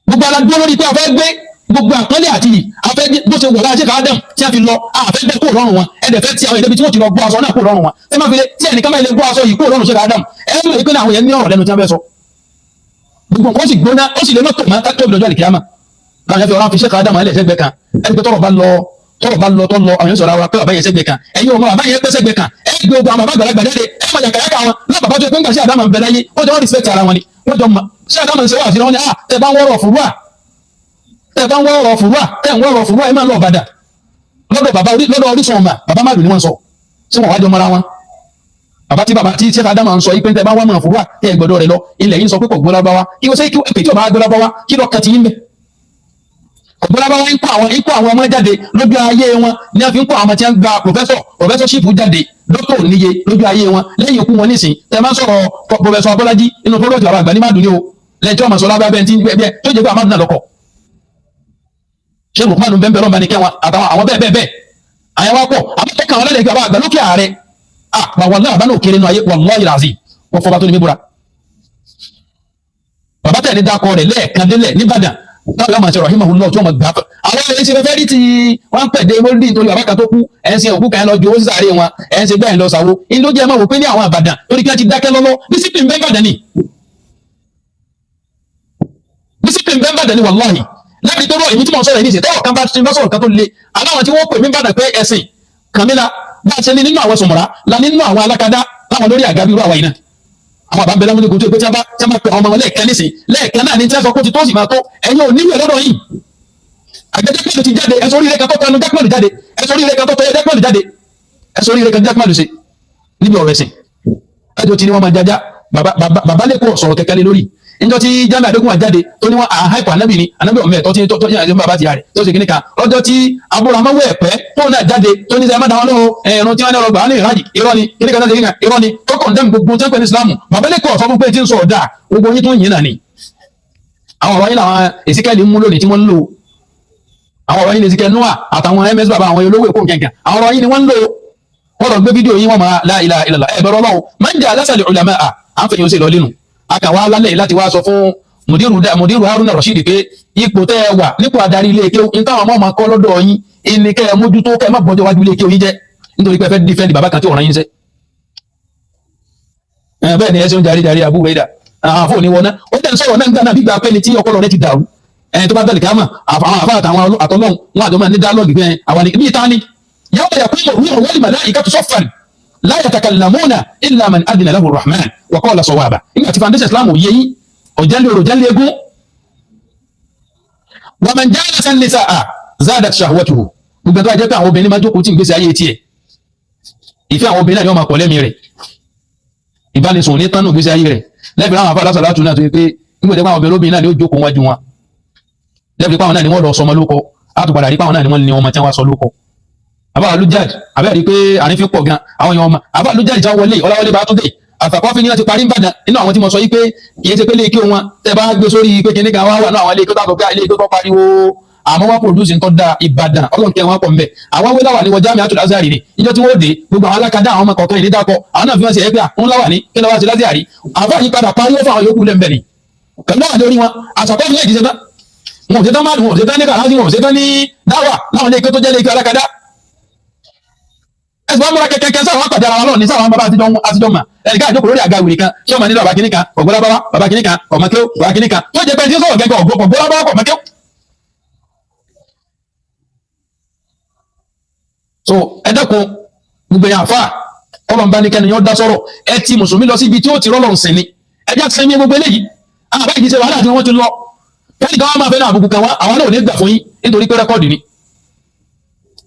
gbogbo aládùúgbò lórí pé a fẹ́ gbé gbogbo àpọ́nlé àti afẹ́ bó ṣe wọ̀ láti káàdàm tí a fi lọ àfẹ́ bẹ́ẹ̀ kó rọrùn wọn ẹ̀dẹ̀ fẹ́ tí àwọn ìdẹ́bi tí wọ́n ti lọ gbọ́ aṣọ náà kó rọrùn wọn ẹ má fi lé tí ẹnìkan máa lè gbọ́ aṣọ yìí kó rọrùn ṣe káàdàm ẹ mọ̀ ìpínlẹ̀ àwọn yẹn ní ọ̀rọ̀ lẹ́nu tí wọ́n fẹ́ sọ gbogbo nǹkan sì gbóná ó sì lè mọ́tò máa ká tóbi lọ́jọ́ àlìkíyàmà láwọn yẹn fi ọ̀rọ̀ fi ṣe káàdàm ẹlẹ́ sẹ́gbẹ́ kan ẹni pé tọ́rọ̀ bá lọ tó lọ àwọn yẹn sọ̀rọ̀ àwọn pé bàbá yẹn sẹ́gbẹ́ kan ẹ̀yin ọmọ bàbá yẹn pẹ́ sẹ́gbẹ́ kan ẹ gbé ogun àwọn bàbá àgbàlagbà jáde ẹ mọ̀ jàkàyàkà wọn náà bàbá tó pé ńgbà sí àdámà ń bẹ láyé wọ́n jọ wọ́n respect ara wọn ni wọ́n jọ mọ̀ sí àdámà ń ṣe wà sí wọn ni tẹ bá ń wọ́rọ̀ fúrúà tẹ bá ń wọ́rọ̀ fúrúà ẹ máa lọ ọ̀bàdà lọ́dọ̀ Orísun ọmọ bàbá má lù ní wọ́n sọ sí wọn wájọ mọ́ra wọn bàbá tí ṣe àdámà ń sọ yí pé tẹ bá wọ́n mọ̀ fúrúà tẹ gbọ́dọ̀ rẹ lọ ilẹ̀ yìí sọ pé kò gbọ́lá bá wa kí wọ́n sẹ́ kí èpè tí ò bá gbọ́lá bá wa kí lọ kàtí yín bẹ́ẹ̀ ọ̀pọ̀lọpọ̀ wọn ń kó àwọn ọmọ jáde lójú ayé wọn ní a fi ń kó àwọn tí wọ́n gba professorship jáde doctor níye lójú ayé wọn lẹ́yìn ikú wọn nísìn tẹ máa ń sọ̀rọ̀ professor Abọ́lájí inú fọlọ́ọ̀tì àwọn àgbà ní má dùn ní o lẹ́jọ́ ọmọ sọlá bẹ́ẹ̀ tí ń gbẹ́ tó jẹ́ pé àmàdùn náà lọ́kọ̀ ṣé lùkúmánù bẹ́ẹ̀ lọ́nba ní kẹwọn àtàwọn àwọn bẹ́ẹ̀ àyẹ̀wò pọ̀ àwọn tó kàn wọn lẹ́lẹ̀ àwọn àgbà lókè ààrẹ àwọn náà àbánà òkèrè nù ayé wallahi lazim wọ́n fọba tó ní mímúra bàbá tẹ̀ ní dákọ̀ rẹ̀ lẹ́ẹ̀kan délẹ̀ níbàdàn táwọn yóò máa ṣe rahimahullah tí wọ́n máa gbà fẹ́. àwọn ẹ̀yìn ṣe fẹ́fẹ́ rí ti wọ́n ń pẹ̀dé mọ́lídì nítorí bàbá kan tó kú ẹ̀sìn òkú kan lọ ju owó sísàárè wọn ẹ̀sìn bẹ́ẹ̀ lọ sàwó inú ló jẹ́ máa wò pé ní àwọn àbàdàn torí kí wọ́n ti dákẹ́ lọ́lọ́ discipline bẹ́ẹ̀ bàdàn ni. discipline bẹ́ẹ̀ bàdàn ni wàláhì láti tó rọ èmi tí mo sọ̀rọ̀ yìí ṣe tẹ́wọ̀ kan bá ti bá sọ̀rọ̀ kan tó le aláwọn tí wọ́n pè mí bàdàn pé ẹ̀sìn kàmílà bá a ṣe ní nínú àwọn sọ̀mọ̀rá la nínú àwọn alákadá láwọn lórí àga bírú àwa yìí náà àwọn àbá bẹ̀rẹ̀ múlẹ̀ kò tó pé tí a bá pè ọmọ wọn lẹ́ẹ̀kan nísìn lẹ́ẹ̀kan náà ní tí a sọ pé ó ti tó sì máa tó ẹ̀yin ò níwèé lọ́dọ̀ yìí àgbẹ̀dẹ́gbẹ̀lú ti jáde ẹ̀sọ́ orí rẹ̀ kan tó tẹnu jákèmọ́lù jáde ẹ̀sọ́ orí rẹ̀ kan tó tẹnu jákèmọ́lù jáde ẹ̀sọ́ orí rẹ̀ kan jákèmọ́lù ṣe níbi ọ̀rọ̀ ẹ̀sìn ẹjọ́ tí ni wọ́n máa jájá bàbá lẹ́kọ̀ọ́ sọ̀rọ̀ kẹkẹ́ lé lórí níjọ́ tí Jamiu Adégún àjáde tó ní wọ́n àháìpọ̀ anábì ni anábì ọ̀mẹ́ tó tí bàbá ti yà rẹ̀ tó ṣe kíníkà ọjọ́ tí abúramọ́wọ́ ẹ̀pẹ́ tó náà jáde tó ní sẹ́yìn mọ́dáwọn lóhun ẹ̀rùn tí wọ́n ní ọlọ́gbà ní ìrájì irọ́ ni kíníkà náà ṣe kíníkà irọ́ ni tó kàn dẹ́m gbogbo tẹ́ńpẹ́ ní Islam bàbá lẹ́kọ̀ọ́ sọ fún pé tí ń sọ ọ̀dà gbogbo yín tó ń yìn náà ni àwọn ọ̀rọ̀ yín làwọn èsìkẹ́lì ń mú lónìí tí wọ́n ń lò àwọn ọ̀rọ̀ yín lè sikẹ́ Noah àtàwọn ms bàbá àwọn olówó èkó kẹ̀kẹ́ àwọn ọ̀rọ̀ yín ni wọ́n ń lò wọ́n lọ gbé fídíò yín wọ́n máa la ilaha illallah ẹ̀bẹ̀rẹ̀ ọlọ́run máa ń jà lásàlẹ̀ ulama à ń fẹ̀yìn ó sì lọ lẹ́nu akàwá lálẹ́ láti wá sọ fún mudiru Haruna Rashidi pé ipò tẹ́ ẹ wà nípò adarí ilé kéwú ní táwọn ọmọ máa kọ́ lọ́dọ̀ yín ìní kẹ́ ẹ mójútó kẹ́ ẹ má bọ́jọ́ wájú ilé kéwú yín jẹ́ nítorí pé ẹ fẹ́ dífẹ́ndì bàbá kan tí ọ̀ràn yín sẹ́ bẹ́ẹ̀ ni ẹ ṣe ń darí Abu Ubaida àwọn afọ òní wọná ó tẹ̀ ń sọ̀rọ̀ náà nígbà bígbà pẹ́ni tí ọpọlọ rẹ ti dàrú tó bá dàlí káàmà àwọn àfáà àtàwọn àtọ́lọ́hún wọn àjọ máa ní dálọ́ọ̀gì pé àwọn ní ibi ìtaní yawma yaqumu ruhu wal malaikatu saffan la yatakallamuna illa man adina lahu rahman wa qala sawaba nígbà tí foundation Islam yé yín ọ̀jálẹ̀ ọ̀rọ̀ jálẹ̀ egún wa man jalasa an-nisaa zadat shahwatuhu gbogbo tó ajẹ́ pé àwọn obìnrin máa jókòó tí ìgbésí ayé tiẹ̀ ìfẹ́ àwọn obìnrin náà ni wọ́n máa pọ̀ lẹ́mìí rẹ̀ ìbánisùn ní tánù ìgbésí ayé rẹ̀ lẹ́bìí àwọn afárá sàlátù náà tó yẹ pé nígbà tí àwọn obìnrin náà ni ó jókòó wájú wọn lẹ́bìí pàwọn náà ni wọ́n lọ sọmọ lóko àtùpadà rí pàwọn náà ni wọ́n ní ọmọ tí wọ́n sọ lóko àbá alújáde àbẹ́ rí pé àrífín pọ̀ gan àwọn èèyàn ọmọ àbá alújáde tí wọ́n wọlé ọláwọlé bá tún dé àtàkọ́fín ní láti parí ń bàdàn nínú àwọn tí mo sọ yí pé kì í ṣe pé lè kí wọn tẹ bá gbé sórí pé kíní kan wá wà náà àwọn ilé tó tàbí pé ilé tó pariwo àmọ́ wọn produce nǹkan da Ìbàdàn ọlọ́run kẹ́ wọn pọ̀ nbẹ àwọn wẹ́lá wà ní wọ́n Jami'atul Azhar ni ìjọ tí wọ́n dé gbogbo àwọn alákadá àwọn ọmọ kọ̀ọ̀kan ìdí dákọ̀ àwọn náà fi wọ́n ṣe ẹgbẹ́ àwọn láwà ní kí lọ́wọ́ sí Azhar àfáà yí padà pariwo fún àwọn yòókù lẹ́mbẹ̀ ni pẹ̀lú àwọn lórí wọn àṣàkọ́ ní ìdíje náà wọn ò ṣe tán máàlù wọn ò ṣe tán ní kàláṣí wọn ò ṣe tán ní dáwà láwọn ilé ike tó jẹ́ ilé ike alákadá ẹsùn wọn múra kẹkẹ sáwọn wọn pàdé ara wọn lọ ní sáwọn bàbá àtijọ́ mà ẹnì káà jókòó lórí àga ìwé kan ṣé ọmọ nílò bàbá kìnìkan ọ̀gbọ́lábáwá bàbá kìnìkan ọ̀mọ̀kéw bàbá kìnìkan tó jẹ́ pé ẹni tí ó sọ̀rọ̀ gẹ́gẹ́ ọ̀gbọ́lábáwá ọ̀mọ̀kéw. so ẹ dẹ́kun gbogbo yẹn àfa ọlọ́run bá ní kẹ́ni yọ dá sọ̀rọ̀ ẹ ti mùsùlùmí lọ síbi tí ó ti rọ́lọ́run sìn ni ẹ jẹ́ àtìsẹ́mi gbogbo eléyìí àwọn àbá ìdíje wàhálà tí wọ́n ti lọ kẹ́ni kan wá máa fẹ́ náà àbùkù kan wá àwọn náà ò ní gbà fún yín nítorí pé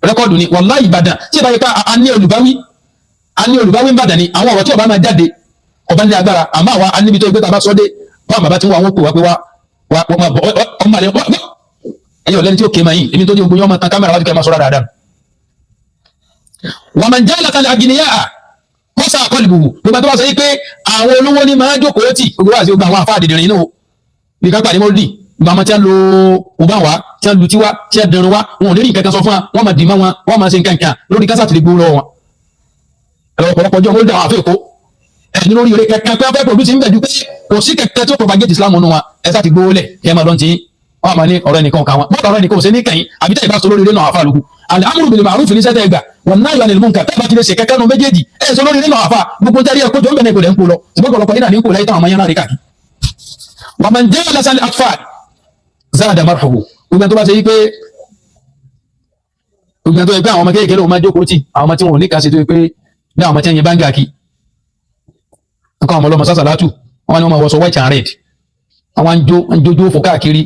rẹ́kọ́ọ̀dù ni wàláhì Ìbàdàn tí ìbáyé pa a ní olùbáwí Ìbàdàn ni àwọn ọ̀rọ̀ tí ọba máa jáde ọba ní agbára àmọ́ àwa aníbi tó gbé tàbá sọ́dé wọn bàbá tí wọn pè wá pé wá ọmọ àlẹ́ ẹ̀yìn ọ̀lẹ́ni tí ó kéema yìí èmi tó ní ogun yọ ọmọ tán kámẹ́rà wájú kẹ́ máa sọ́ra dáadáa wà máa ń já látàlẹ̀ agìnìyà kọ́sà àkọlùbùbù gbogbo àti wá sọ yí pé àwọn olówó ní máa jókòó tì gbogbo àti gbogbo àwọn àfáà dìdìrín inú bí ká pàdé mọ́lùdì gbàmọ́ tí a lo ọba wa tí a lu tiwa tí a dẹrun wa wọn ò lè rí nǹkan kan sọ fún wa wọn máa dì mọ́ wọn wọn máa ṣe nǹkan kan lórí kásá tìlẹ̀ gbó lọ́wọ́ wọn. ẹ̀rọ ọ̀pọ̀lọpọ̀ ọjọ́ mọ́lùdì àwọn àfẹ́kọ́ ẹ̀dín lórí eré kẹ̀kẹ́ pé ọ̀fẹ́ pọ̀lú ti ń bẹ̀ ju pé kò sí kẹ̀kẹ́ tó propagate Islam nù wa ẹ̀ sá ti gbówó lẹ̀ ẹ̀ máa lọ́n ti wọn máa ní ọ̀rọ̀ ẹnìkan kan wọn bọ́ọ̀lù ọ̀rọ̀ ẹnìkan ò sí ní kẹ́yìn àbí tẹ́ ìbá sọ lórí eré náà àfa lóko al-amru bil ma'ruf ní sẹ́tẹ̀ ẹgbà wọn náà yọ anil munkar tẹ́ bá ti lè ṣe kẹ́kẹ́ nu méjèèjì ẹ̀ sọ lórí eré náà àfa gbogbo jáde ẹ̀kọ́ jọ ń bẹ̀rẹ̀ ìpòlẹ̀ ń kó lọ ṣùgbọ́n ọ̀pọ̀lọpọ̀ yìí náà ní ń kó láyé táwọn ọmọ yẹn náà rí káàkiri. wa man jalasa al-atfal zada marhubu gbogbo tó bá ṣe yí pé gbogbo tó yẹ pé àwọn ọmọ kéèkéé ló máa jókòó tì àwọn ọmọ tí wọn ò ní kà sí tó yẹ pé ní àwọn ọmọ tí wọn yẹn bá ń gà kí nǹkan ọmọ ọlọmọ sásàlátù wọn ni wọn máa wọṣọ white and red àwọn àjòjò fò káàkiri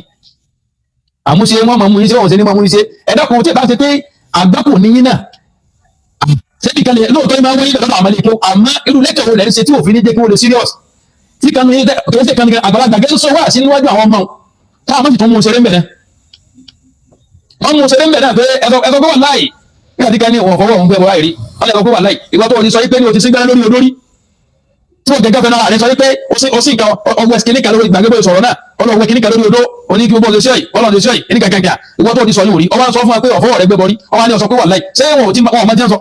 àmúṣe wọn máa mú iṣẹ́ wọn ṣe ní máa mú iṣẹ́ ẹ̀dọ́kùn tí ì bá ṣe pé àgbákò níyìn náà ṣébi kan lè lóòótọ́ máa wáyé lọ́dọ̀ àmàlẹ́ ìkéwò àmọ́ irú lẹ́tọ̀ wo lẹ́ ń ṣe tí òfin ní jẹ́ kí wọ́n lè serious tí kanu yín kò ṣe kan àgbàlagbà gẹ́gẹ́ sọ wá sí níwájú àwọn ọmọ táwọn mọ̀ tó mú ṣeré ń bẹ̀ náà wọ́n mú ṣeré ń bẹ̀ náà pé ẹ̀sọ́ pé wà láì nígbà tí ká ní ọ̀wọ̀ fọwọ́ òun fẹ́ wọ láì rí wọ́n lè sọ pé wà láì ìwà tó o ti sọ pé ní o ti sígbẹ́rẹ́ lórí olórí tí o gẹ́gẹ́ fẹ́ náà rẹ̀ sọ pé o sì nǹkan ọgbẹ́ kìnnìkan lórí ìgbàgbé sọ̀rọ̀ náà ọlọ́wẹ́ kìnnìkan lórí odó oní kí gbogbo ọ̀sẹ̀ yìí ọlọ́run ọ̀sẹ̀ yìí ẹnìkan kankan ìwọ tó o ti sọ yìí rí ọba sọ fún wa pé ọ̀fọwọ́ rẹ̀ gbé bọ́rí ọba ní ọ̀sọ̀ pé wà láì ṣé wọn ò tí wọn ò máa jẹ́ sọ.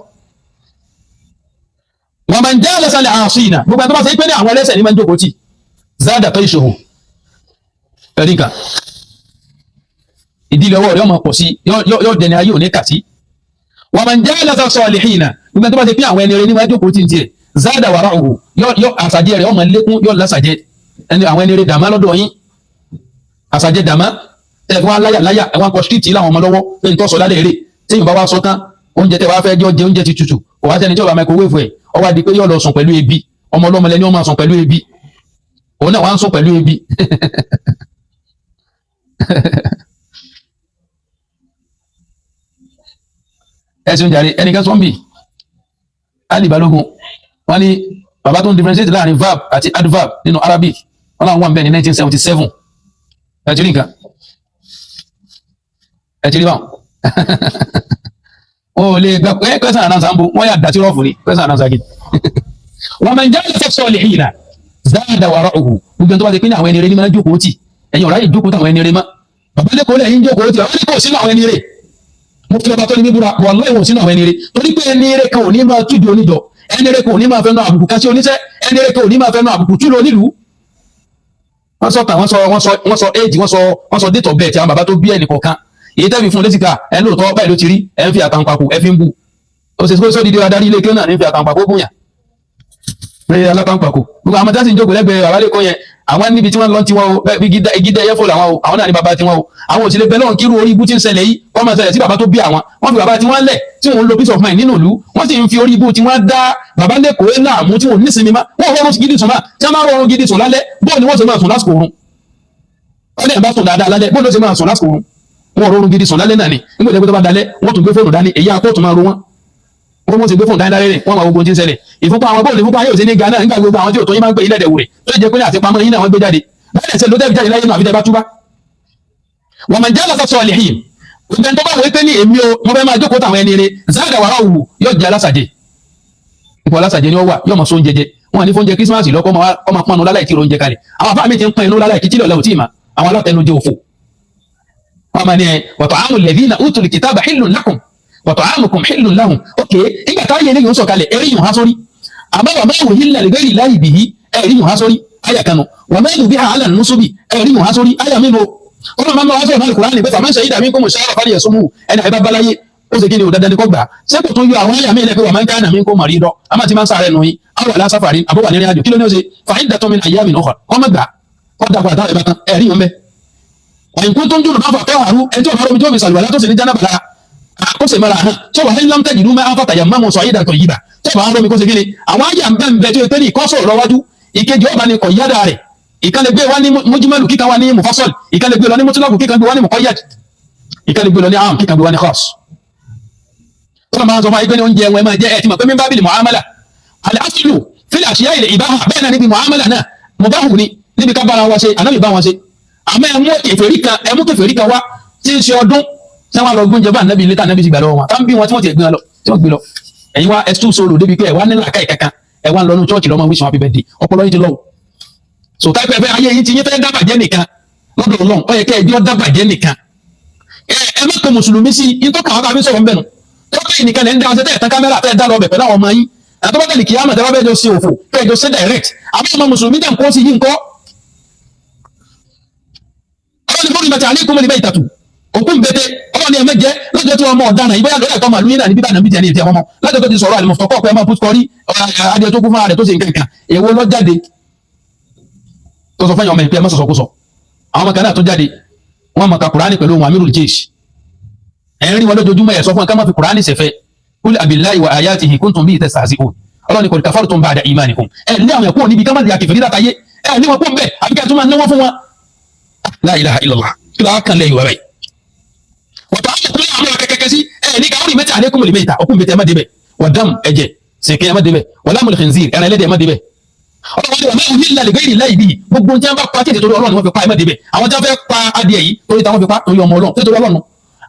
wọn máa ń jẹ́ ẹlẹ́sàlẹ̀ àṣìyìnà gbogbo ẹni tó bá ṣe pé ní àwọn ẹlẹ́sẹ̀ ní máa ń jókòó tì zada tó ìṣòwò ẹ̀ríkà ìdílé ọwọ́ rẹ̀ ọmọ pọ̀ sí yóò dẹni ayé òní kàtí wọn máa ń jẹ́ ẹlẹ́sàlẹ̀ sọ̀lìhìnà gbogbo ẹni tó bá ṣe pé àwọn ẹni rẹ̀ ní máa jókòó tì ń tiẹ̀ zada wàrà òwò yóò àṣàjẹ rẹ̀ ọmọ lékún yóò lásàjẹ ẹni àwọn ẹni rẹ̀ dàmá lọ́dọ̀ yín àṣàjẹ dàmá tẹ fún wa láyà ẹwọn kọ street láwọn ọmọ lọ́wọ́ lẹ́yìn tó sọ lálẹ́ eré tí yorùbá wa sọ tán oúnjẹ tẹ wá fẹ́ jọ jẹ oúnjẹ ti tutù kò wá sẹ́ni tí ọba microwave ẹ ọwọ́ adi pé yóò lọ sùn pẹ̀lú ebi ọmọ ọlọ́mọ lẹni ó máa sùn pẹ̀lú ebi òun náà wá ń sùn pẹ̀lú ebi ẹsùn jàre ẹnìkan sọ́ńbì Ali Balogun wọ́n ní bàbá tó ń differentiate láàrin verb àti adverb nínú Arabic wọ́n láwọn wà ń bẹ̀ ní 1977 ẹ ti rí nǹkan ẹ ti rí báwọn o lè gba ẹ question and answer ń bo wọ́n yà dàtí rọ́ọ̀fù ni question and answer gidi wọ́n máa ń jáde sọ́ọ̀sọ́ lè yìí náà záàdà wàrà òhù gbogbo tó bá ti pín ní àwọn ẹni rẹ ní máa ń jókòó tì ẹ̀yin ọ̀rá yìí jókòó táwọn ẹni rẹ mọ́ bàbá lẹ́kọ̀ọ́ lẹ́yìn jókòó tì bàbá lẹ́kọ̀ọ́ sínú àwọn ẹni rẹ mo fi ọba tó ní bíbúra wallahi ìwọ̀n sínú àwọn ẹni rẹ torí pé ẹni rẹ kan ò ní máa kíbi oníjọ ẹni rẹ kan ò ní máa fẹ́nu àbùkù kásí oníṣẹ́ ẹni rẹ kan ò ní máa fẹ́nu àbùkù túlò onílùú wọ́n sọ tà wọ́n sọ éèjì wọ́n sọ date of birth àwọn bàbá tó bí ẹnì kọ̀ọ̀kan èyí tẹ́bi fún lẹ́sìkà ẹ̀ lóòótọ́ báyìí ló ti rí ẹ̀ ń fi àtàǹpàkò ẹ̀ fi ń bù ó sì sọ dídí adarí ilé kéwòn náà ní fi àtàǹpàkò bùnyà pé alápàǹpàkò gbogbo àwọn tí ń jókòó lẹ́gbẹ̀ẹ́ bàbá lẹ́kọ̀ọ́ yẹn àwọn níbi tí wọ́n lọ tiwọn o bí gídá ẹyẹ fò làwọn o àwọn náà ní bàbá tiwọn o àwọn òsèlè bẹ́ẹ̀ lọ́run kírú orí ibú tí ń ṣẹlẹ̀ yìí wọ́n máa ṣẹlẹ̀ sí bàbá tó bí àwọn wọ́n fi bàbá tiwọn lẹ̀ tí wọ́n ń lo peace of mind nínú ìlú wọ́n sì ń fi orí ibú tí wọ́n dá bàbá lẹ́kọ̀ọ́ náà mú tí wọ́n ní sinmi má wọ́n rọrùn gidi sùn má tí wọ́n máa rọrùn gidi sùn lálẹ́ bóun ni wọ́n ṣe máa sùn lásìkò oorun wọ́n lè bá sùn dáadáa lálẹ́ bóun ló ṣe máa sùn lásìkò oorun wọ́n rọrùn gidi sùn lálẹ́ náà ni nígbà tó bá dalẹ́ wọ́n tún gbé fóònù dání èyí akóòtù máa ro wọ́n mọ̀ sí gbé fóònù dání rẹ̀ wọ́n máa gbogbo tí ń ṣẹlẹ̀ ìfúnpá àwọn bóòlù ìfúnpá yóò ṣe ní Ghana nígbà gbogbo àwọn tí ò tó yín máa ń pè ilẹ̀ ẹ̀dẹ̀wò rẹ̀ tó jẹ́ pé àti pamọ́ yín náà wọ́n gbé jáde bẹ́ẹ̀ ṣe ló dẹ́bi jáde láyé náà àfi tẹ́ bá túbá. wọ́n máa ń jẹ́ lọ́sọ̀ sọ̀lẹ̀ yìí gbogbo ẹni tó bá wọ pé ní èmi o wọ́n fẹ́ máa jókòó táwọn ẹni rẹ̀ záàdà wàrà òwò yóò jẹ́ alásàjẹ ipò alásàjẹ ni ó wà yóò mọ̀ sóúnjẹ jẹ wọn à ní fóúnjẹ kírísímàsì lọ́kọ́ ọmọ pọnú láláì tí oúnjẹ kalẹ̀ àwọn afá mi ti ń pọn inú láláì kí tílẹ̀ ọ̀lẹ́ òtí ìmà àwọn alátẹnujẹ òfò wọn máa ní ẹ wàtò àmù lẹ́dínà utul kitaba hillun lakum wàtò àmùkùn hillun lahum ok nígbà táyé ní yóò sọ̀kalẹ̀ ẹ̀rí yìí hàn sórí àmọ́ wà máa wò hílẹ̀ lẹ́gẹ́rì láì bìí ẹ̀rí yìí hàn sórí àyà kanu wà máa lù bí ha àlà nùsùbì ẹ̀rí yìí hàn sórí àyà mímu wọn máa máa wá sọ̀rọ̀ náà Kùránì pé fàmọ́ ṣe ìdàmí kó mo ṣe àrọ̀ fàlẹ̀ ẹ̀sùn mú ẹni àìbá balaye ó ṣe kí ni ò dandan ni kò gbà ṣé kò tún yọ àwọn àyà mi lẹ́pẹ́ wà máa ń ká ànàmí kó mọ̀rí dọ́ àmọ́ ti máa ń sáré nù yín àwọn àlá sáfàrí àbọ̀wà ní ìrìnàjò kí ló ní ó ṣe fàáyín dàtọ́ mi àyà mi nù kọ́ mọ́ gbà kọ́ dàpọ̀ àtàwọn ìbá kan ẹ̀rí yọ̀ mẹ́ ọ̀yìnkún tó ń dúró bá fẹ́ wàrú ẹni tí ò bá romi tó fi sàlùwàlá tó sì ní jánábà lára kó sì mara hàn tó wà ní lámtẹ́ jìnnú mẹ́ afọ́tàyà mọ́mọ́ sọ ayédà kọ̀ yìí bá tó bá romi kó sì kí ni àwọn àyà ń bẹ́ ń bẹ tó yẹ pé ní ìkọ́sọ̀ lọ́wájú ìkejì ọba ni kọ̀ yáda rẹ̀ ìkànnì gbé wá ní mójúmẹ́lù kíkan wá ní mufasol ìkànnì gbé lọ ní mọ́túnláàkù kíkan gbé wá ní mọ̀kọ́yàd ìkànnì gbé lọ ní aham kíkan gbé wá ní khas. tọ́lá máa ń sọ fún ayé pé ní oúnjẹ wọn máa jẹ́ ẹ̀ tí mo pé mi bá bìlì muamala al-aslu fil ashiya ilẹ̀ ìbáhà bẹ́ẹ̀ náà níbi muamala náà mubahu ni níbi ká bára wa ṣe ànábì bá wọn ṣe àmọ́ ẹ mú kèfèrí kan wá tí ń ṣe ọdún tí wọ́n lọ gbóúnjẹ bá ànábì ilé tá ànábì ti gbà lọ́wọ́ wọn tá ń bí wọn tí wọ́n ti gbé lọ ẹ̀yin wá ẹ̀sùn sọ̀rọ̀ débi pé ẹ̀ wá nílò àkáì kankan ẹ̀ wá ń lọ ní chọ́ọ̀chì lọ́mọ wíṣọ happy birthday ọpọlọ yín ti lọ́wọ́ so táìpẹ́ fẹ́ ayé yín ti yín fẹ́ dábàjẹ́ nìkan lọ́dọ̀ Ọlọ́run ó yẹ kẹ́ ẹjọ́ dábàjẹ́ nìkan ẹ má pe mùsùlùmí sí yín tó kàn wá káfí sọ̀rọ̀ ń bẹ̀nu tọ́pẹ́ nìkan lẹ́ ń dá ọsẹ tẹ̀ tán kámẹ́rà tẹ̀ dá lọ bẹ̀ pẹ̀lú àwọn ọmọ yín àtọ́bọ̀tẹ̀ lè kí á mọ̀ tẹ́wọ́ bẹ́ẹ̀ jọ sí òfò bẹ́ẹ̀ jọ sí direct àbí ọmọ mùsùlùmí dẹ̀ ń kó sí yín kọ́ ọlọ́ni fún ìbàtí àlékún mẹ́rin bẹ́ẹ̀ ìtàtù òkun bẹ́tẹ̀ ọlọ́ni ẹ̀mẹ́jẹ́ lọ́jọ́ tí wọ́n mọ̀ ọ̀daràn ìbáyà lọ́yà tó màlúù yín náà ní bíbá nàbí tẹ̀lé ìfẹ́ ọmọ lọ́jọ́ tó ti sọ̀rọ̀ àlùmọ̀fọ́kọ́ pé ẹ máa pútkọ́rí adìẹ tó kún fún ààrẹ tó ṣe nǹkan kan èwo lọ jáde tó sọ fún ẹ̀yàn ọmọ ìpẹ́ mọ́ sọ̀sọ̀ kó sọ àwọn ọmọ kan náà tó jáde wọ́n mọ̀ ká Kùránì pẹ̀lú ohun amirul jeish ẹ̀rín wọn lójoojúmọ́ ẹ̀ sọ fún ẹ ká má fi Kùránì ṣẹ̀fẹ̀ kul abillahi wa ayatihi kuntum bihi tastahzi'un ọlọ́ni qad kafartum ba'da imanikum ẹ̀ ní àwọn ẹ̀kọ́ níbi ká má di àkèfèrí látàyé ẹ̀ ní wọn kó ń bẹ̀ àbíkẹ́ tó máa náwó fún wọn la ilaha illallah kí ló kàn lẹ́yìn wẹ́rẹ́ wọ́tọ̀ àwọn ọmọ kẹ́kẹ́kẹ́ sí ẹ̀ ní káwọn ìmẹ́ta àlékún lè mẹ́ta òkú mẹ́ta ẹ̀ má débẹ̀ wàdàm ẹ̀jẹ̀ sèké ẹ̀ má débẹ̀ wàlámùl khinzir ẹ̀rẹ̀ ẹlẹ́dẹ̀ ẹ̀ má débẹ̀ ọlọ́wọ́n wà máa ń hílẹ̀ lẹ́gbẹ̀ẹ́ ìlà ìbí gbogbo tí wọ́n bá pa tètè torí Ọlọ́run ni wọ́n fi pa ẹ̀ má débẹ̀ àwọn tí wọ́n fẹ́ pa adìẹ yìí torí táwọn fi pa torí ọmọ Ọlọ́run torí Ọlọ́run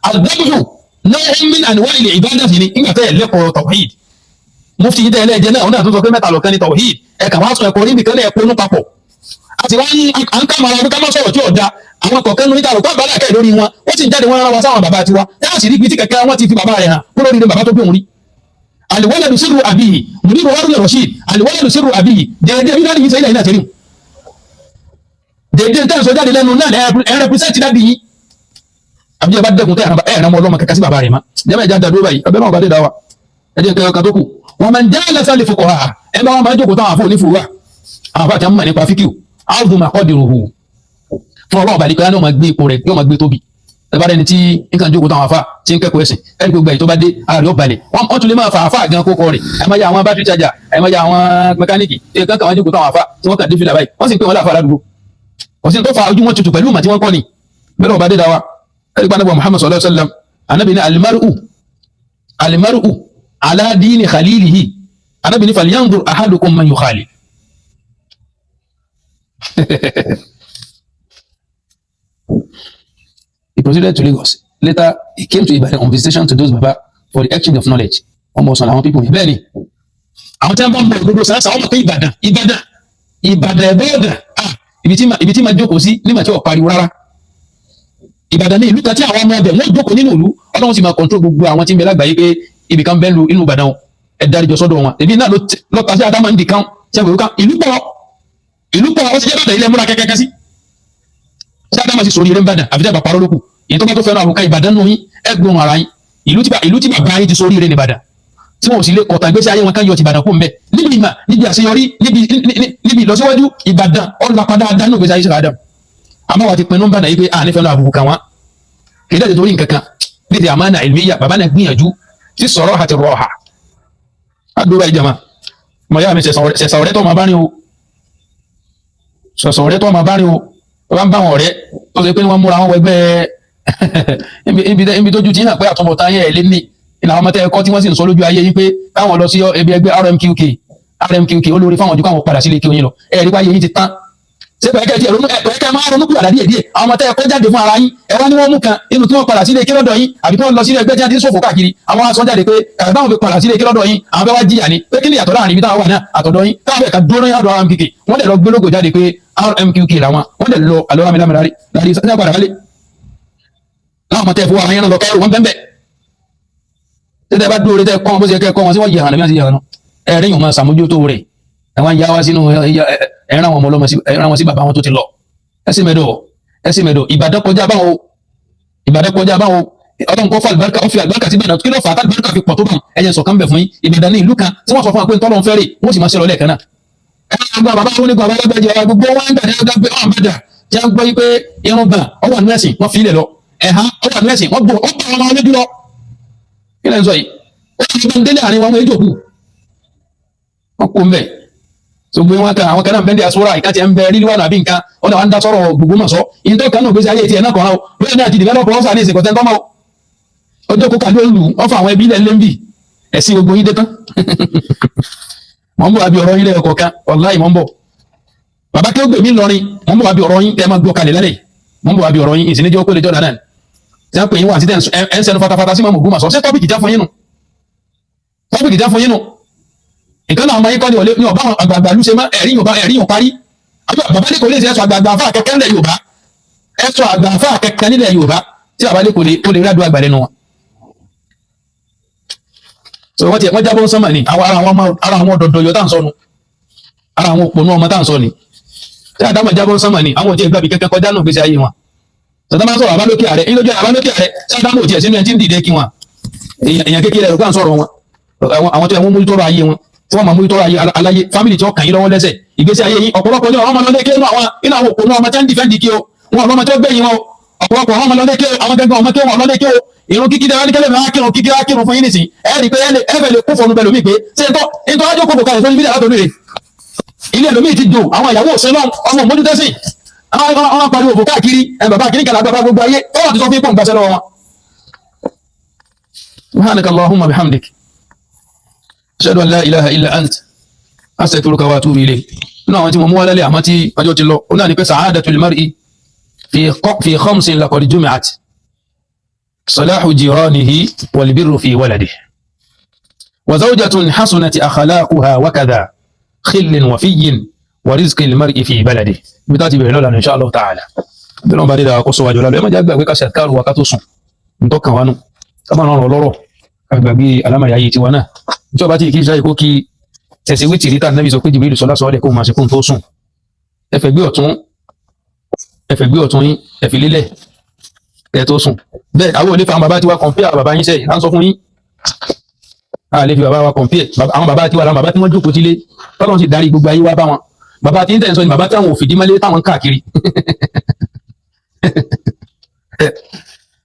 àdàbùhù náà min anwa'il ibadah sí ni nígbà tẹ́ ẹ̀ lẹ́kọ̀ọ́ tawhid mufti yìí tẹ́ ẹ̀ lẹ́jẹ̀ náà ọ̀nà àtúntò pé mẹ́ta lọ́kàn ní tawhid ẹ̀ kà wá sọ ẹ̀kọ́ níbi kan náà ẹ̀kọ́ nú papọ̀ àti wá ní à ń ká mara ọdún ká má sọ̀rọ̀ tí ò da àwọn kọ̀ọ̀kan níta rò pàbà láàkẹ́ lórí wọn ó sì ń jáde wọn rán wa sáwọn bàbá tiwa yáà sì rí ibi tí kẹ̀kẹ́ wọn ti fi bàbá rẹ̀ hàn kó lórí bàbá tó bí òun rí al-waladu sirru abihi Muniru Harun Rashid al-waladu sirru abihi dẹ̀ẹ́dẹ́ bí dáàdì yìí sẹ́yìn náà tẹ́lẹ̀ dẹ̀ẹ́dẹ́ tẹ́ ń sọ jáde lẹ́nu náà ẹ̀ rẹpísẹ́ntì dáàdì yìí àbíjẹ́ bá dẹ́kun tẹ́ ẹ̀ràn ọmọ ọlọ́mọ kẹ̀kẹ́ sí bàbá rẹ̀ má jẹ́mẹ̀ ìjà dàdúró báyìí ọbẹ̀ náà bá dé dáwà ẹ̀jẹ̀ kẹ́kẹ́ tó kù wọn máa ń já lẹ́sẹ̀ lè fọkọ̀ ha ẹ bá wọn máa ń jókòó táwọn àfọ onífòwúrà àwọn àfọ àti àmọ́ nípa fíkìú áwùdù máa kọ́ dìrò hù fún Ọlọ́run balẹ̀ pé yóò máa gbé ipò rẹ̀ yóò máa gbé tóbi ẹ̀bá rẹ̀ ni tí nǹkan jókòó táwọn afá tí ń kẹ́kọ̀ọ́ ẹ̀sìn ẹni gbogbo ẹ̀ tó bá dé ara rẹ̀ ó balẹ̀ wọ́n tún lè máa fa afá gan kókó rẹ̀ àìmọye àwọn battery charger àìmọye àwọn mẹkáníìkì nǹkan kan wọ́n jókòó táwọn afá tí wọ́n kàn dé fìlà báyìí wọ́n sì ń pè wọ́n láfa aládùúgbò ọ̀sìn tó fa ojú wọn tutù pẹ̀lú ìmọ̀ tí wọ́n kọ́ ni bẹ́ẹ̀ lọ́wọ́ bá dé dáwà ẹ̀rí pa Ànábì Muhammad sallallahu alaihi wasallam Ànábì ní alimaru ala dini khalilihi Ànábì ní falyanzur ahadukum man yukhalil. He proceeded to Lagos. Later, he came to Ibadan on visitation to those Baba for the exchange of knowledge. Almost all our people in Ibadan. Àwọn tí wọ́n bá ń bọ̀ gbogbo sáà wọ́n mọ̀ pé Ìbàdàn ibi tí ma jókòó sí nígbà tí wọ́n pariwo rárá. Ìbàdàn ní ìlú kan tí àwọn ọmọ ọbẹ̀ wọ́n jókòó nínú ìlú Ọlọ́run sì máa control gbogbo àwọn tí ń bẹ lágbàáyé pé ibì kan bẹ́ẹ̀ lu inú Ìbàdàn ẹ̀ dáríjọ sọ́dọ̀ wọn. Èmi náà ló ta sí Adámọ̀ nídìí kan tí a gbèrú kan ìlú pọ̀ ó sì jẹ́ bàtà ilé múra kẹ́kẹ́ sí. Ṣé Adámọ̀ sì sórí ilé ń bàdàn àfi tẹ́ bá parọ́ lókù. Èyí tó bá tó fẹ́ràn àrùn kan Ìbàdàn nù yín ẹgbẹ̀rún ara yín ìlú tí bàbá yín ti sórí ilé ní Ìbàdàn tí wọn ò sì lè kọ̀tà ìgbésí ayé wọn kan yọ ti Ìbàdàn kó ń bẹ níbi ìmọ̀ níbi àṣeyọrí níbi ìlọsíwájú Ìbàdàn ọlọ́pàá dánú ìgbésí ayé sọ̀rọ̀ Adam àmọ́ wa ti pinnu bàdàn yìí pé a nífẹ̀ẹ́ lọ àbùkù kan wọn kì í dẹ̀ torí nǹkan kan bí ti àmánà ìlmíyà bàbá náà gbìyànjú tí sọ̀rọ̀ àti rọ̀ọ̀hà àdúrà ìjàmà mọ̀ yá mi ṣẹ̀ṣà ọ̀rẹ́ tó máa bá rìn o ṣẹ̀ṣà ọ̀rẹ́ tó máa bá rìn o wọ́n bá ń bá wọn ọ̀rẹ́ tó ṣe pé wọ́n múra wọn wẹgbẹ́ ibi tójú ti hàn pé àtúbọ̀tán ayé ẹ̀ lé ní ìlà àwọn ọmọdé ẹ̀kọ́ tí wọ́n sì ń sọ lójú ayé yín pé káwọn lọ sí ẹbí ẹgbẹ́ RMQK olórí fáwọn ojú káwọn padà sílé kí oyin lọ ẹ̀rí wáyé yín ti tán ṣé pẹ̀lẹ́kẹ́ tí ẹ̀pẹ̀ẹ́kẹ́ máa ronú kúrò àdàdíẹ̀ díẹ̀ àwọn ọmọdé ẹ̀kọ́ jáde fún ara yín ẹ̀wá ni wọ́n mú kan inú tí wọ́n padà sílé kí lọ́dọ̀ yín àbí tí wọ́n lọ sílé ẹgbẹ́ tí wọ́n ti ń ṣòfò káàkiri àwọn aṣọ jáde pé kàkà táwọn fi padà sílé kí lọ́dọ̀ yín àwọn fẹ́ wá jìyà ni pé kí ni ìyàtọ̀ láàrin ibi táwọn wà náà àtọ̀dọ̀ yín táwọn fẹ́ ka dúró yàtọ̀ RMQK wọ́n dẹ̀ lọ gbé lógo jáde pé RMQK làwọn wọ́n dẹ̀ lọ àlọ́ rámilámi lárí sáyà padà wálé láwọn ọmọ tẹ́ fún wa yẹn lọ kẹ́rù wọn bẹ́ẹ̀ tẹ́tẹ́ bá dúró tẹ́ kọ́ wọn bó ṣe kẹ́ kọ́ wọn sí wọ́n yẹ hàn lẹ́mí àti ẹ̀rín yóò máa ṣàmójútó rẹ̀ ẹ̀wọ̀n ń yá wá sínú ẹ̀ràn àwọn ọmọ ọlọ́mọ ẹ̀ràn wọn sí bàbá wọn tó ti lọ ẹ̀sìn mẹ́dọ̀ Ìbàdàn kọjá báwo Ọlọ́run kọ́ fún àlùbáríkà ó fi àlùbáríkà sí Ìbàdàn kí ló fà á àlùbáríkà fi pọ̀ tó bá ẹ̀yẹ sọ̀kan bẹ̀ fún yín Ìbàdàn ní ìlú kan tí wọ́n sọ fún wa pé ntọ́lọ́run fẹ́ rè wọ́n sì máa ṣe lọ lẹ́ẹ̀kan náà ẹ̀rọ bàbá wọn nígbà wọn lọ́gbẹ̀jẹ̀ gbogbo wọn ń gbà ní ọgbẹ́ ọ̀hún bàdà tí wọ́n gbọ́ yí pé irun gbà ọwọ́ àánú ẹ̀sìn wọ́n fi ilẹ̀ lọ ẹ̀há ọwọ́ àánú ẹ̀sìn wọ́n gbọ́ ọ̀pọ̀ ọmọ ọlẹ́bí lọ kí lẹ́ ń sọ yìí ó ti gbọ́n délé àárín wọn wọ́n èjòkú wọ́n kó ń bẹ̀ tó gbé wọn kan àwọn kan náà bẹ́ndì àsúrà ìka ti ẹ̀ ń bẹ rírí wà nàbí nǹkan ó náà wọ́n ń dá sọ̀rọ̀ gbogbo mọ̀ sọ ìyẹn tó kan náà gbèsè ayé tiẹ̀ náà kọ̀ọ̀rọ̀ bẹ́ẹ̀ náà ti dìbẹ́lọ́pọ̀ ọ̀sán ní ìsìnkọ̀tẹ́ tọ́mọ́ ọjọ́ kó kàlú òlù wọ́n fa àwọn ẹbí ilẹ̀ lẹ́ńbì ẹ̀sìn gbogbo yín dé tán mọ̀ ń bọ̀ àbí ọ̀rọ̀ yín lẹ́yọ̀ kọ̀ọ̀kan wàláhì mọ̀ ń bọ̀ bàbá kí ó gbèmí lọrin mọ̀ ń bọ̀ àbí ọ̀rọ̀ yín tẹ́ máa gbọ́ kalẹ̀ lálẹ́ mọ̀ ń bọ̀ àbí ọ̀rọ̀ yín ìsìnìjọ́ pé lè jọ́ dáadáa tí wọ́n pè yín wà sí ẹ̀ ń sẹnu fatafata sí mọ̀mọ́ gbọ́mọ̀ sọ ṣé tọ́pìkì já fún yín nù nǹkan náà ọmọ yín kọ́ ní ọba àgbààgbà ló ṣe má ẹ̀rí yóò parí bàbá lè kò lè ṣe ẹ̀sọ́ àgbààgbà afá kẹ̀kẹ́ nílẹ̀ Yorùbá ẹ̀sọ́ àgbà afá kẹ̀kẹ́ nílẹ̀ Yorùbá tí bàbá lè kò lè rádùn àgbà lẹ́nu wọn. so wọ́n jábọ́ ń sánmà ní ara àwọn ọ̀dọ̀dọ̀ yọ tá à ń sọnù ara àwọn òpònú ọmọ tá à ń sọ ni tí àdámọ̀ jábọ́ ń sánmà ní àwọn òjì ìgbàbí kẹ́kẹ́ kọjá náà gbèsè ayé wọn. sọ̀tàn máa sọ̀rọ̀ àbálòkè ààrẹ ìlójú àbálòkè ààrẹ sádámọ̀ òjì ẹ̀sìn ẹ̀jìn dìde kí wọn èèyàn kékeré ẹ̀rọ ká ń sọ̀rọ̀ wọn àwọn tó yẹ wọ́n mú tọrọ ayé wọn tí wọ́n máa mú tọrọ ayé aláyé fámìlì tí wọ́n kàn yín lọ́wọ́ lẹ́sẹ̀ ìgbésí ayé yín ọ̀pọ̀lọpọ̀ ní ọmọ lọ́lé kéwọ́n àwọn òpó náà ọmọ tí wọ́n ń dìfẹ́ǹdì kí o wọn ọmọ tí wọ́n gbẹ̀yìn wọn ọ̀pọ̀lọpọ̀ ọmọ lọ́lé kéwọ́n àwọn gẹ́gẹ́ ọmọ kéwọ́n lọ́lé kéwọ́n irun kíkí dára ní kẹ́lẹ́ máa kírun kíkí á kírun fún yín nìsín ẹ̀rí pé ẹ̀fẹ̀ lè kú fọnù bẹ̀ lómi pé ṣé ń tọ́ ajó kókò kalẹ̀ sórí fídíò látọ̀ lóore ilé ẹlòmíì ti dò àwọn ìyàwó òsínlọ ọmọ mójútẹ́sìn àwọn pariwo òfò káàkiri bàbá kìíní kan àgbàbà gbogbo ayé ó wà ti sọ fún ipò ìgbàsẹ́ lọ́wọ́ wọn. subhanaka allahumma bihamdik ashhadu an la ilaha illa ant astaghfiruka wa atubu ilayk nínú àwọn tí mo mú wá lálẹ́ àmọ́ tí ọjọ́ ti lọ ó náà ní pé sa'adatul mar'i fi khamsin laqad jumi'at صلاح جيرانه والبر في ولده وزوجة حسنت أخلاقها وكذا خل وفي ورزق المرء في بلده بتاتي بينولا إن شاء الله تعالى بلون بعد ذا قصوا جلال ما جاء بقى كسر وكاتوسون نتوقع وانو كما نقول لورو أبغى ألما يأتي وانا جو باتي كي جاي كوكي تسوي تريتا النبي سوكي جبريل صلى الله عليه وسلم ما سكون توسون أفبي أتون أفليله ẹ tó sùn bẹ́ẹ̀ àwọn olè fa àwọn bàbá tí wá compare bàbá yín sẹ́yìn láń sọ fún yín a lè fi bàbá wa compare àwọn bàbá tí wà láwọn bàbá tí wọ́n jókòó sílé tọ́lọ́run sì darí gbogbo ayé wá bá wọn bàbá tí ń tẹ̀ ń sọ ni bàbá táwọn ò fìdí mọ́lé táwọn ń káàkiri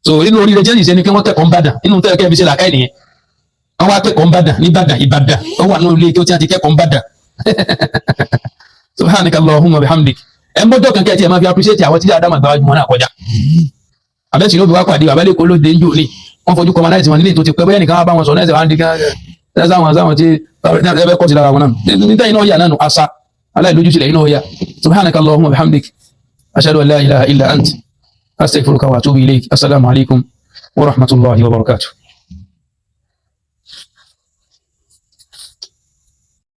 so inú oríire jẹ́ ìṣe ni kí wọ́n kẹ́kọ̀ọ́ ń bàdàn inú tẹ́lẹ̀ kẹ́ fi ṣe làákàyè nìyẹn àwọn akẹ́kọ̀ọ́ ń bàdàn ní Ìbàdàn ó wà nínú ilé kí ó ti kẹ́kọ̀ọ́ ń bàdàn subhanaka Allahumma bihamdik ẹ̀ ń bọ́jọ́ kankan tí ẹ máa fi appreciate àwọn tí Ádámù àgbáwájú wọn náà kọjá abẹ́sì ló fi wá pàdé abẹ́lé kó ló dé ń jò ní wọ́n fojú kọmanáìtì wọn nílé tó ti pẹ́ bóyá nìkan wá bá wọn sọ náà ẹ̀sẹ̀ wá ń di kan sáwọn tí ẹbẹ́ kọ́ sí lára wọn náà níta iná yà náà asa aláìlójútìlẹ̀ iná yà subhanaka Allahumma bihamdik ashhadu an la ilaha illa ant astaghfiruka wa atubu ilayk assalamu alaikum wa rahmatullahi wa barakatuh.